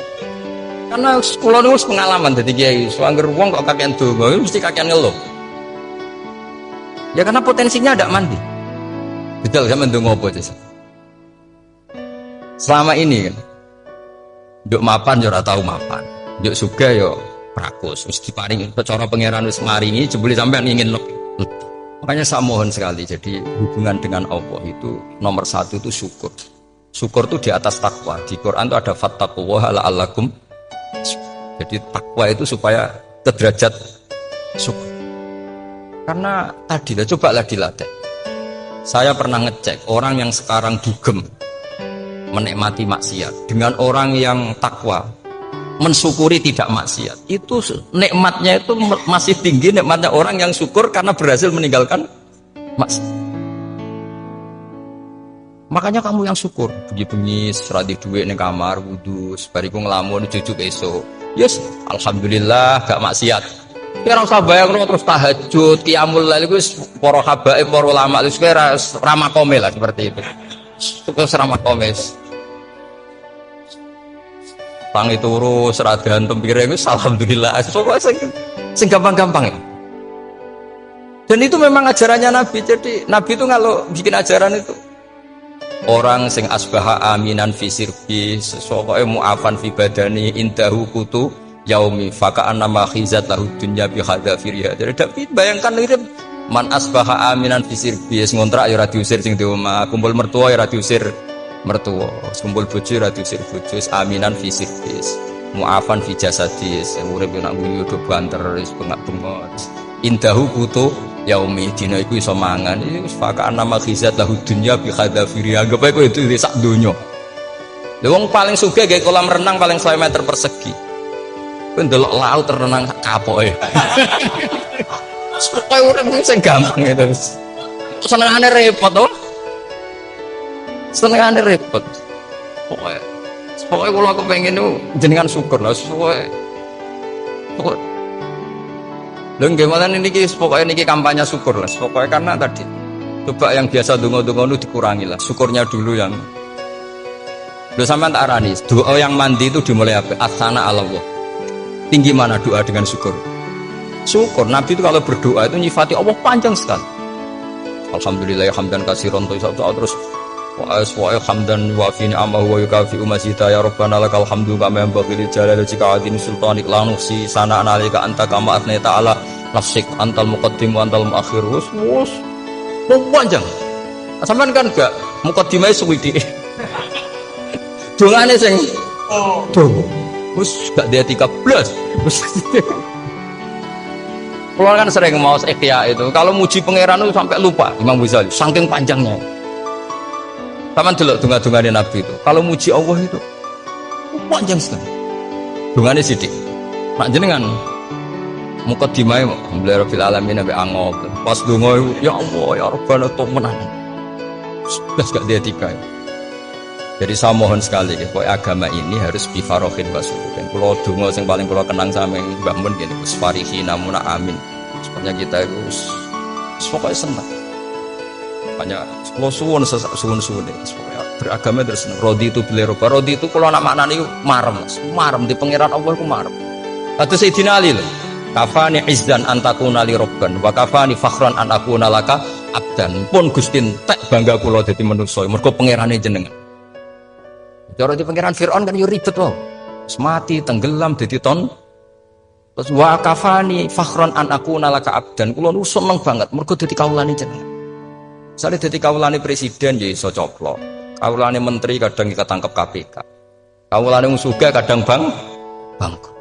Speaker 1: Karena kula niku pengalaman dadi kiai, swanger wong kok kakean donga mesti kakean ngeluh. Ya karena potensinya ada mandi. Betul sama ndonga apa aja. Selama ini kan nduk mapan yo ora tau mapan. Nduk sugih yo prakus. Wis diparingi cara pangeran wis maringi jebule sampean ingin lebih. Makanya saya mohon sekali jadi hubungan dengan Allah itu nomor satu itu syukur. Syukur itu di atas takwa. Di Quran itu ada fattaqullaha la'allakum. Jadi takwa itu supaya ke derajat syukur. Karena tadi lah, cobalah dilatih. Saya pernah ngecek orang yang sekarang dugem menikmati maksiat dengan orang yang takwa mensyukuri tidak maksiat. Itu nikmatnya itu masih tinggi nikmatnya orang yang syukur karena berhasil meninggalkan maksiat. Makanya kamu yang syukur, bengi-bengi seradi duit ning kamar wudu, bariku ngelamun jujuk esuk. Yes, alhamdulillah gak maksiat. Kira usah bayang terus tahajud, qiyamul lail iku wis para habaib, para ulama wis kira ramakome lah seperti itu. Terus ramakome. Tangi turu seradan tempire wis alhamdulillah. Pokoke sing gampang-gampang ya. Dan itu memang ajarannya Nabi. Jadi Nabi itu kalau bikin ajaran itu orang sing asbaha aminan fi sirbi sesuatu mu'afan fi badani indahu kutu yaumi faka annama khizat lahu dunya bi khadafiriha. Jadi David bayangkan mirip man asbaha aminan fi sirbi ngontrak ya ora diusir sing di omah, kumpul mertua ya ora diusir mertua, kumpul bojo ya ora diusir bojo, aminan fi sirbi mu'afan fi jasadi urip nak guyu do banter wis bengak-bengok indahu kutu yaumi dina iku iso mangan iki faka annama khizat lahu dunya bi khadafiriha. Anggap ae itu sak donya. Lha wong paling sugih gawe kolam renang paling 100 meter persegi. Kowe ndelok laut renang kapoke. Pokoke urip sing gampang itu. Senengane repot to. Senengane repot. Pokoke kula kepengin niku jenengan syukur lah pokoke. Lho nggih malah niki pokoke niki kampanye syukur lah. Pokoke karena tadi coba yang biasa donga-donga itu dikurangi lah. Syukurnya dulu yang lho sampean tak arani doa yang mandi itu dimulai apa? Asana Allah. Tinggi mana doa dengan syukur? Syukur. Nabi itu kalau berdoa itu nyifati Allah panjang sekali. Alhamdulillah hamdan katsiran terus wa hamdan wa fi ni'amahu wa yukafi masjida ya rabbana lakal hamdu kama yanbaghi li jalali wajhika adin sultanik la nuhsi sana analika anta kama athnata ala nafsik antal muqaddim wa antal muakhir. Wus panjang. Sampean kan enggak muqaddimah suwidi. dongane sing tuh. Wis gak dia 13. Kalau kan sering mau ikhya itu, kalau muji pangeran itu sampai lupa Imam Ghazali, saking panjangnya. Taman dulu donga-dongane Nabi itu. Kalau muji Allah itu panjang sekali. Dongane sithik. Mak jenengan mukadimah alhamdulillah rabbil alamin sampai angob. Pas donga ya Allah ya Rabbana temenan. Sudah gak dia tiga. Jadi saya mohon sekali, agama ini harus bifarohin wasuruhin. Kalau dungo yang paling kalau kenang sama Mbak Mun gini, usfarihi namuna amin. Sepertinya kita itu pokoknya senang. Banyak kalau suwun deh. Beragama terus senang. Rodi itu beli roba. Rodi itu kalau anak maknanya marem di pengiran Allah itu marem. Kata Sayyidina Ali loh. Kafani izdan antakuna li robban wa kafani fakhran an akuna laka abdan. Pun Gustin tak bangga kula dadi manusa mergo pangerane jenengan. Cara di pangeran Fir'aun kan yo ribet wae. Mati tenggelam dadi ton. Terus wa kafani fakhran an akuna laka abdan. Kula nu seneng banget mergo dadi kawulane jenengan. Sale dadi kawulane presiden ya iso coplok. Kawulane menteri kadang ketangkep KPK. Kawulane wong sugih kadang bangkrut.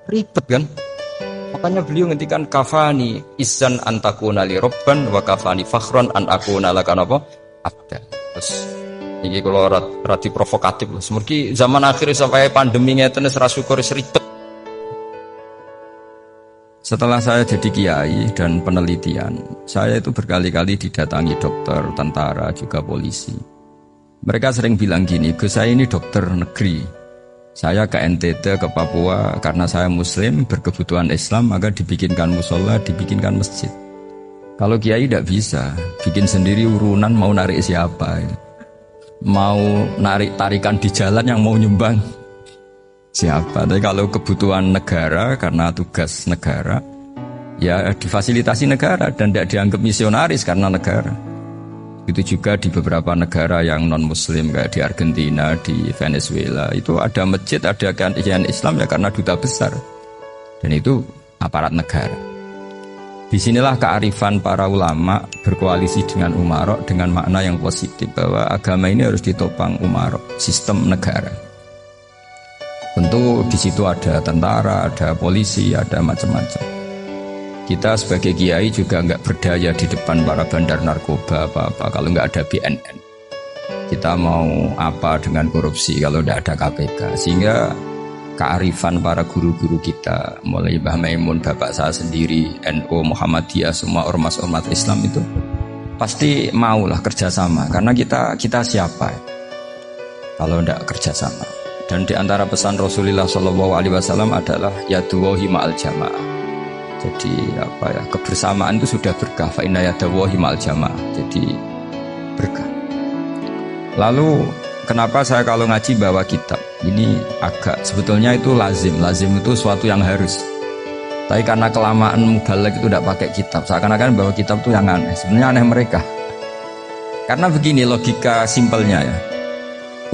Speaker 1: Ribet kan? Makanya beliau ngendikan kafani izan antakuna li robban wa kafani fakhran an akuna laka napa abdan. Terus ini kalau rati provokatif loh. Semoga zaman akhir sampai pandemi ngeten ora syukur ribet. Setelah saya jadi kiai dan penelitian, saya itu berkali-kali didatangi dokter, tentara, juga polisi. Mereka sering bilang gini, Gus saya ini dokter negeri. Saya ke NTT, ke Papua, karena saya muslim, berkebutuhan Islam, maka dibikinkan musola, dibikinkan masjid. Kalau kiai tidak bisa, bikin sendiri urunan mau narik siapa ya. Mau narik tarikan di jalan yang mau nyumbang siapa. Tapi kalau kebutuhan negara karena tugas negara ya difasilitasi negara dan tidak dianggap misionaris karena negara. Itu juga di beberapa negara yang non muslim kayak di Argentina, di Venezuela itu ada masjid, ada kajian Islam ya karena duta besar dan itu aparat negara. Disinilah kearifan para ulama berkoalisi dengan umarok dengan makna yang positif bahwa agama ini harus ditopang umarok, sistem negara. Tentu di situ ada tentara, ada polisi, ada macam-macam. Kita sebagai kiai juga nggak berdaya di depan para bandar narkoba apa-apa kalau nggak ada BNN. Kita mau apa dengan korupsi kalau nggak ada KPK? Sehingga kearifan para guru-guru kita, mulai Mbah Maimun, bapak saya sendiri, NU, Muhammadiyah, semua ormas-ormas Islam itu pasti maulah kerjasama. Karena kita siapa ya? Kalau tidak kerjasama. Dan di antara pesan Rasulullah SAW adalah yaduwahi ma'al jamaah. Jadi kebersamaan itu sudah berkah. Fa inna yaduwahi ma'al jamaah. Jadi berkah. Lalu kenapa saya kalau ngaji bawa kitab? Ini agak sebetulnya itu lazim itu suatu yang harus. Tapi karena kelamaan mubalek itu tidak pakai kitab, seakan-akan bawa kitab itu yang aneh. Sebenarnya aneh mereka. Karena begini logika simpelnya ya.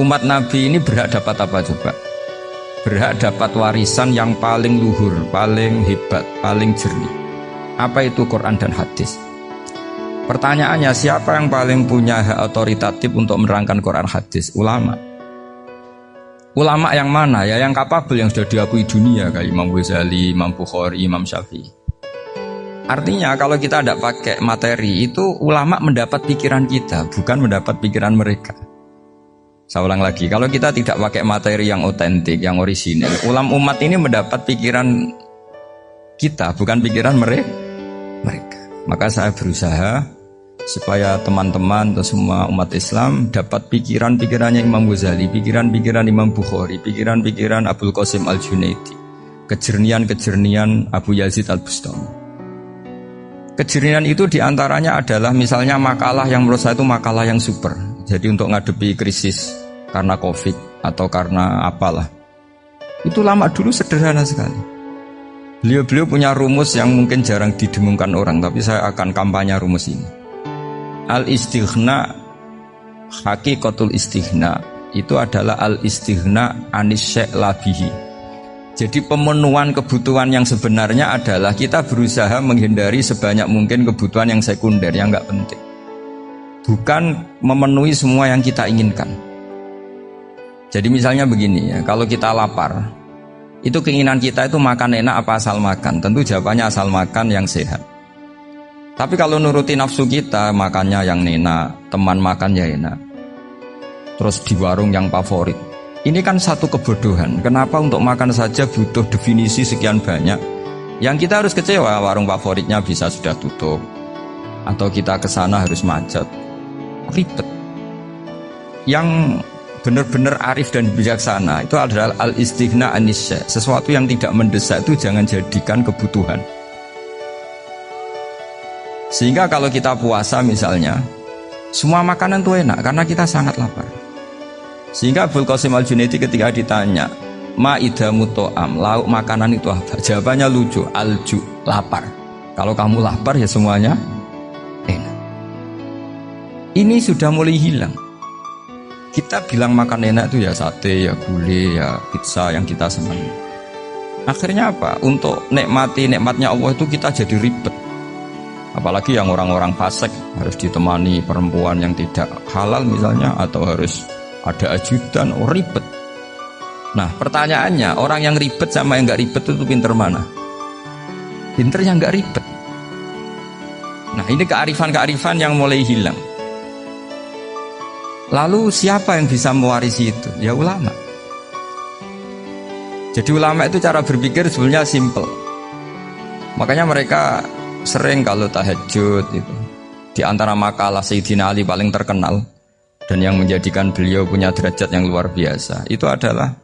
Speaker 1: Umat Nabi ini berhak dapat apa coba? Berhak dapat warisan yang paling luhur, paling hebat, paling jernih. Apa itu Quran dan hadis? Pertanyaannya, siapa yang paling punya hak otoritatif untuk menerangkan Quran hadis? Ulama. Ulama yang mana? Ya yang kapabel, yang sudah diakui dunia kayak Imam Ghazali, Imam Bukhari, Imam Syafi'i. Artinya kalau kita tidak pakai materi itu ulama mendapat pikiran kita, bukan mendapat pikiran mereka. Saya ulang lagi, kalau kita tidak pakai materi yang otentik, yang orisinil, ulama umat ini mendapat pikiran kita, bukan pikiran mereka. Maka saya berusaha supaya teman-teman atau semua umat Islam dapat pikiran-pikirannya Imam Ghazali, pikiran-pikiran Imam Bukhari, pikiran-pikiran Abdul Qasim Al-Junaidi, kejernian-kejernian Abu Yazid Al-Bustami. Kejernian itu diantaranya adalah misalnya makalah yang menurut saya itu makalah yang super. Jadi untuk ngadepi krisis karena COVID atau karena apalah, itu lama dulu sederhana sekali. Beliau punya rumus yang mungkin jarang didengungkan orang, tapi saya akan kampanye rumus ini. Al-istighna, hakikatul istighna, itu adalah al-istighna anis syek labihi. Jadi pemenuhan kebutuhan yang sebenarnya adalah kita berusaha menghindari sebanyak mungkin kebutuhan yang sekunder, yang nggak penting. Bukan memenuhi semua yang kita inginkan. Jadi misalnya begini ya, kalau kita lapar, itu keinginan kita itu makan enak apa asal makan? Tentu jawabannya asal makan yang sehat. Tapi kalau nuruti nafsu kita, makannya yang enak, teman makan ya enak, terus di warung yang favorit. Ini kan satu kebodohan. Kenapa untuk makan saja butuh definisi sekian banyak? Yang kita harus kecewa, warung favoritnya bisa sudah tutup, atau kita ke sana harus macet, ribet. Yang benar-benar arif dan bijaksana itu adalah al-istighna anisya. Sesuatu yang tidak mendesak itu jangan jadikan kebutuhan. Sehingga kalau kita puasa misalnya, semua makanan itu enak karena kita sangat lapar. Sehingga Abul Qasim Al-Junaidi ketika ditanya, ma'idamu to'am, lauk makanan itu apa? Jawabannya lucu, alju, lapar. Kalau kamu lapar ya semuanya enak. Ini sudah mulai hilang. Kita bilang makan enak itu ya sate, ya gulai, ya pizza yang kita senang. Akhirnya apa? Untuk nikmati nikmatnya Allah itu kita jadi ribet. Apalagi yang orang-orang fasik harus ditemani perempuan yang tidak halal misalnya, atau harus ada ajudan, ribet. Nah pertanyaannya, orang yang ribet sama yang gak ribet itu pinter mana? Pinter yang gak ribet. Nah ini kearifan-kearifan yang mulai hilang. Lalu siapa yang bisa mewarisi itu? Ya ulama. Jadi ulama itu cara berpikir sebenarnya simple. Makanya mereka sering kalau tahajud itu, di antara makalah Sayyidina Ali paling terkenal dan yang menjadikan beliau punya derajat yang luar biasa, itu adalah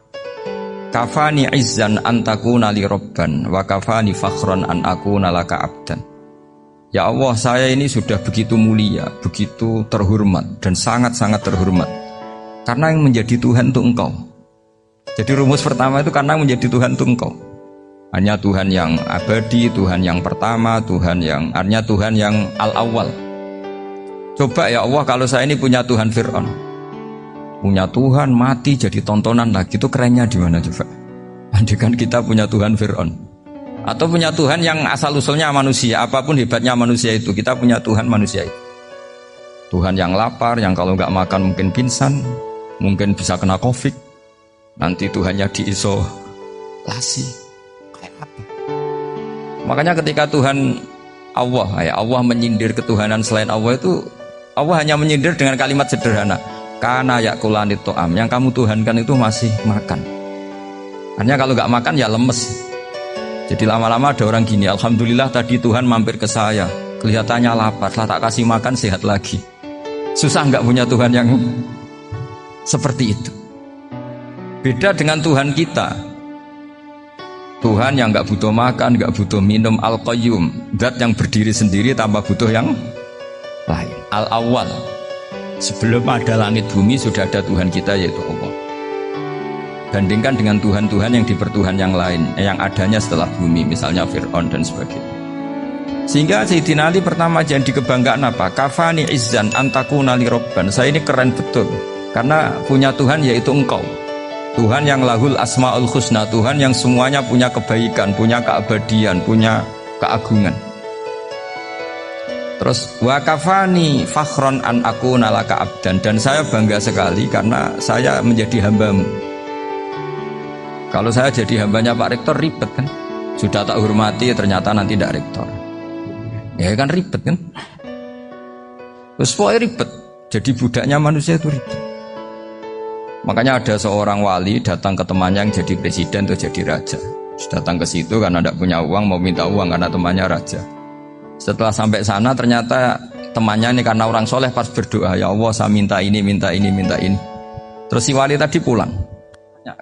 Speaker 1: kafani izzan antakuna li robban wa kafani fakhron an akuna laka abdan. Ya Allah, saya ini sudah begitu mulia, begitu terhormat dan sangat-sangat terhormat karena yang menjadi Tuhan itu Engkau. Jadi rumus pertama itu karena menjadi Tuhan itu Engkau. Hanya Tuhan yang abadi, Tuhan yang pertama, Tuhan yang artinya Tuhan yang al-awwal. Coba ya Allah, kalau saya ini punya Tuhan Fir'aun, punya Tuhan mati jadi tontonan lagi, itu kerennya di mana coba? Andaikan kita punya Tuhan Fir'aun, atau punya Tuhan yang asal-usulnya manusia, apapun hebatnya manusia itu, kita punya Tuhan manusia itu. Tuhan yang lapar, yang kalau nggak makan mungkin pingsan, mungkin bisa kena COVID, nanti Tuhannya diisolasi. Kayak apa? Makanya ketika Tuhan Allah, ya Allah menyindir ketuhanan selain Allah itu, Allah hanya menyindir dengan kalimat sederhana, kana yakulanit to'am, yang kamu tuhankan itu masih makan. Artinya kalau nggak makan ya lemes. Jadi lama-lama ada orang gini, alhamdulillah tadi Tuhan mampir ke saya, kelihatannya lapar, setelah tak kasih makan sehat lagi. Susah nggak punya Tuhan yang seperti itu. Beda dengan Tuhan kita, Tuhan yang nggak butuh makan, nggak butuh minum, al-qayyum, zat yang berdiri sendiri tanpa butuh yang lain, al-awwal. Sebelum ada langit bumi sudah ada Tuhan kita, yaitu Allah. Bandingkan dengan Tuhan-Tuhan yang dipertuhan yang lain, yang adanya setelah bumi, misalnya Fir'aun dan sebagainya. Sehingga Sayyidina Ali pertama jadi kebanggaan apa? Kafani izzan antakuna li robban. Saya ini keren betul karena punya Tuhan yaitu Engkau, Tuhan yang lahul asma'ul husna, Tuhan yang semuanya punya kebaikan, punya keabadian, punya keagungan. Terus wa kafani fakhron an akuna laka abdan, dan saya bangga sekali karena saya menjadi hambamu. Kalau saya jadi hambanya Pak Rektor ribet kan, sudah tak hormati ternyata nanti tidak rektor, ya kan ribet kan. Terus pokoknya ribet, jadi budaknya manusia itu ribet. Makanya ada seorang wali datang ke temannya yang jadi presiden atau jadi raja. Datang ke situ karena tidak punya uang, mau minta uang karena temannya raja. Setelah sampai sana ternyata temannya ini karena orang soleh pas berdoa, ya Allah saya minta ini, minta ini, minta ini. Terus si wali tadi pulang.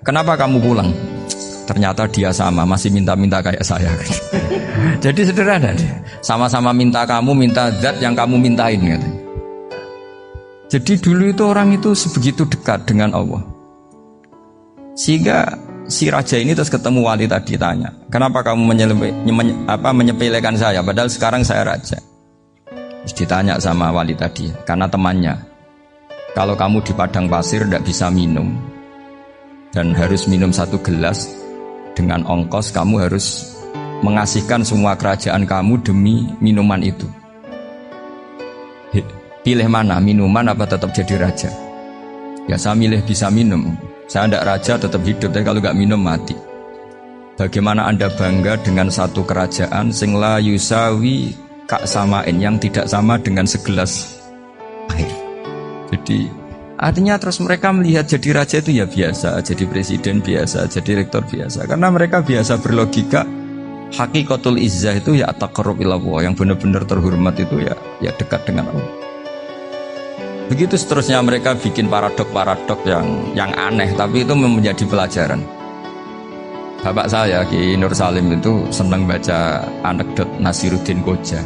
Speaker 1: Kenapa kamu pulang? Ternyata dia sama, masih minta-minta kayak saya. Jadi sederhana, sama-sama minta kamu, minta zat yang kamu mintain. Jadi dulu itu orang itu sebegitu dekat dengan Allah. Sehingga si raja ini terus ketemu wali tadi, tanya, kenapa kamu menyepelekan saya padahal sekarang saya raja? Terus ditanya sama wali tadi, karena temannya, kalau kamu di padang pasir tidak bisa minum dan harus minum 1 gelas, dengan ongkos kamu harus mengasihkan semua kerajaan kamu demi minuman itu. Pilih mana, minuman apa tetap jadi raja? Ya saya milih bisa minum. Saya tidak raja tetap hidup, tapi kalau nggak minum mati. Bagaimana Anda bangga dengan satu kerajaan sing la yusawi kak samain, yang tidak sama dengan segelas air. Jadi artinya terus mereka melihat jadi raja itu ya biasa, jadi presiden biasa, jadi rektor biasa. Karena mereka biasa berlogika hakikatul izzah itu ya taqarrub ila Allah, yang benar-benar terhormat itu ya dekat dengan Allah. Begitu seterusnya mereka bikin paradok-paradok yang aneh, tapi itu menjadi pelajaran. Bapak saya Ki Nur Salim itu senang baca anekdot Nasiruddin Koja.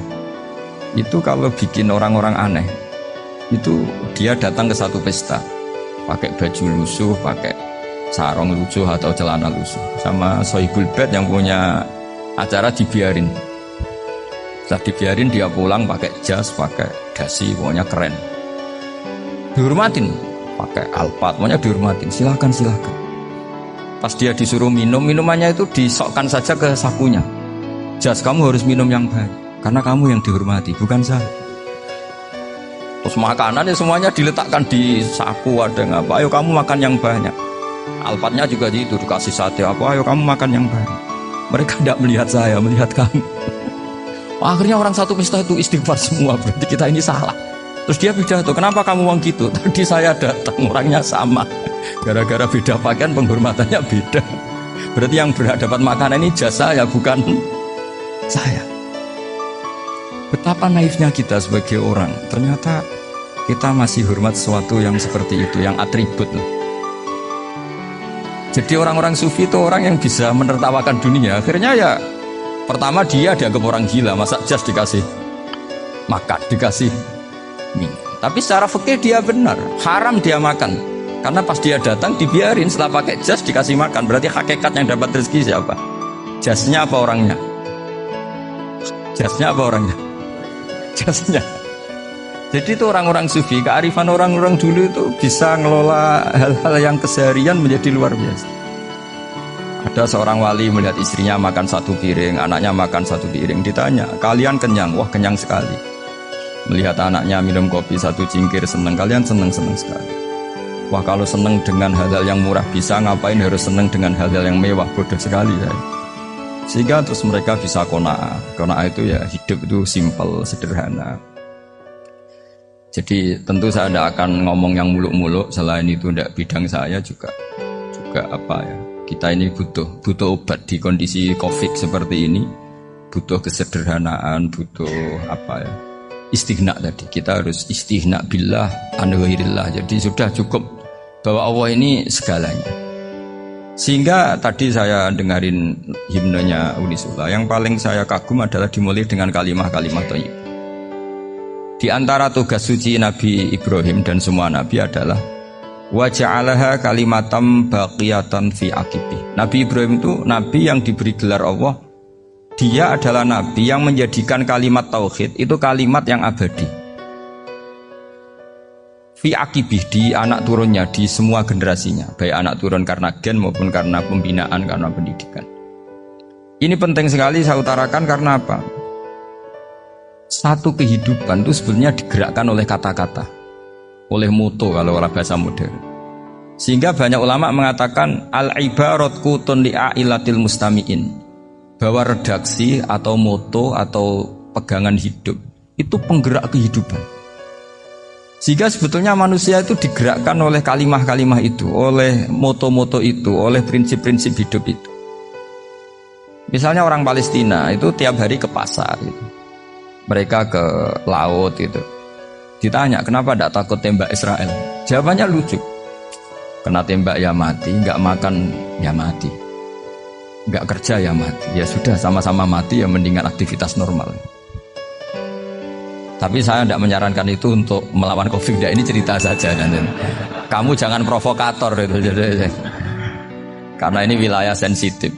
Speaker 1: Itu kalau bikin orang-orang aneh, itu dia datang ke satu pesta, pakai baju lusuh, pakai sarung lusuh atau celana lusuh, sama Sohibul Bait yang punya acara dibiarin. Setelah dibiarin dia pulang pakai jas, pakai dasi, pokoknya keren. Dihormatin, pakai alpat, pokoknya dihormatin. Silakan. Pas dia disuruh minum, minumannya itu disokkan saja ke sakunya. Jas, kamu harus minum yang banyak, karena kamu yang dihormati, bukan saya. Terus makanannya semuanya diletakkan di saku, ada yang apa, ayo kamu makan yang banyak. Alpatnya juga gitu, dikasih sate apa, ayo kamu makan yang banyak. Mereka tidak melihat saya, melihat kamu. Akhirnya orang satu pesta itu istighfar semua, berarti kita ini salah. Terus dia pidato, kenapa kamu ngomong gitu? Tadi saya datang, orangnya sama. Gara-gara beda pakaian, penghormatannya beda. Berarti yang berhak dapat makanan ini jasa ya, bukan saya. Betapa naifnya kita sebagai orang. Ternyata kita masih hormat sesuatu yang seperti itu, yang atribut. Jadi orang-orang sufi itu orang yang bisa menertawakan dunia. Akhirnya ya, pertama dia dianggap orang gila, masa jas dikasih makan, dikasih minum. Tapi secara fikih dia benar, haram dia makan. Karena pas dia datang dibiarin, setelah pakai jas dikasih makan. Berarti hakikat yang dapat rezeki siapa? Jasnya apa orangnya? Jasnya apa orangnya? Jasnya. Jadi itu orang-orang sufi, kearifan orang-orang dulu itu bisa ngelola hal-hal yang keseharian menjadi luar biasa. Ada seorang wali melihat istrinya makan satu piring, anaknya makan satu piring. Ditanya, kalian kenyang? Wah, kenyang sekali. Melihat anaknya minum kopi satu cingkir, senang. Kalian senang-senang sekali. Wah, kalau senang dengan hal-hal yang murah bisa, ngapain harus senang dengan hal-hal yang mewah? Bodoh sekali ya. Sehingga terus mereka bisa qanaah. Qanaah itu ya hidup itu simpel, sederhana. Jadi tentu saya tidak akan ngomong yang muluk-muluk, selain itu tidak bidang saya juga apa ya. Kita ini butuh obat di kondisi Covid seperti ini. Butuh kesederhanaan, butuh apa ya? Istighna tadi. Kita harus istighna billah an ghairillah. Jadi sudah cukup bahwa Allah ini segalanya. Sehingga tadi saya dengarin himnenya Unisula, yang paling saya kagum adalah dimulai dengan kalimat-kalimat thayyib. Di antara tugas suci Nabi Ibrahim dan semua nabi adalah wa ja'alaha kalimatam baqiyatan fi aqibi. Nabi Ibrahim itu nabi yang diberi gelar Allah. Dia adalah nabi yang menjadikan kalimat tauhid itu kalimat yang abadi. Fi akibih, di anak turunnya, di semua generasinya, baik anak turun karena gen maupun karena pembinaan, karena pendidikan. Ini penting sekali saya utarakan karena apa? Satu kehidupan itu sebenarnya digerakkan oleh kata-kata, oleh moto kalau orang bahasa modern. Sehingga banyak ulama mengatakan al-ibarat kutun li'ailatil mustami'in, bahwa redaksi atau moto atau pegangan hidup itu penggerak kehidupan. Sehingga sebetulnya manusia itu digerakkan oleh kalimah-kalimah itu, oleh moto-moto itu, oleh prinsip-prinsip hidup itu. Misalnya orang Palestina itu tiap hari ke pasar gitu. Mereka ke laut gitu. Ditanya kenapa tidak takut tembak Israel? Jawabannya lucu. Kena tembak ya mati, nggak makan ya mati, nggak kerja ya mati. Ya sudah, sama-sama mati ya, mendingan aktivitas normal. Tapi saya tidak menyarankan itu untuk melawan Covid. Ini cerita saja. Kamu jangan provokator itu. Karena ini wilayah sensitif.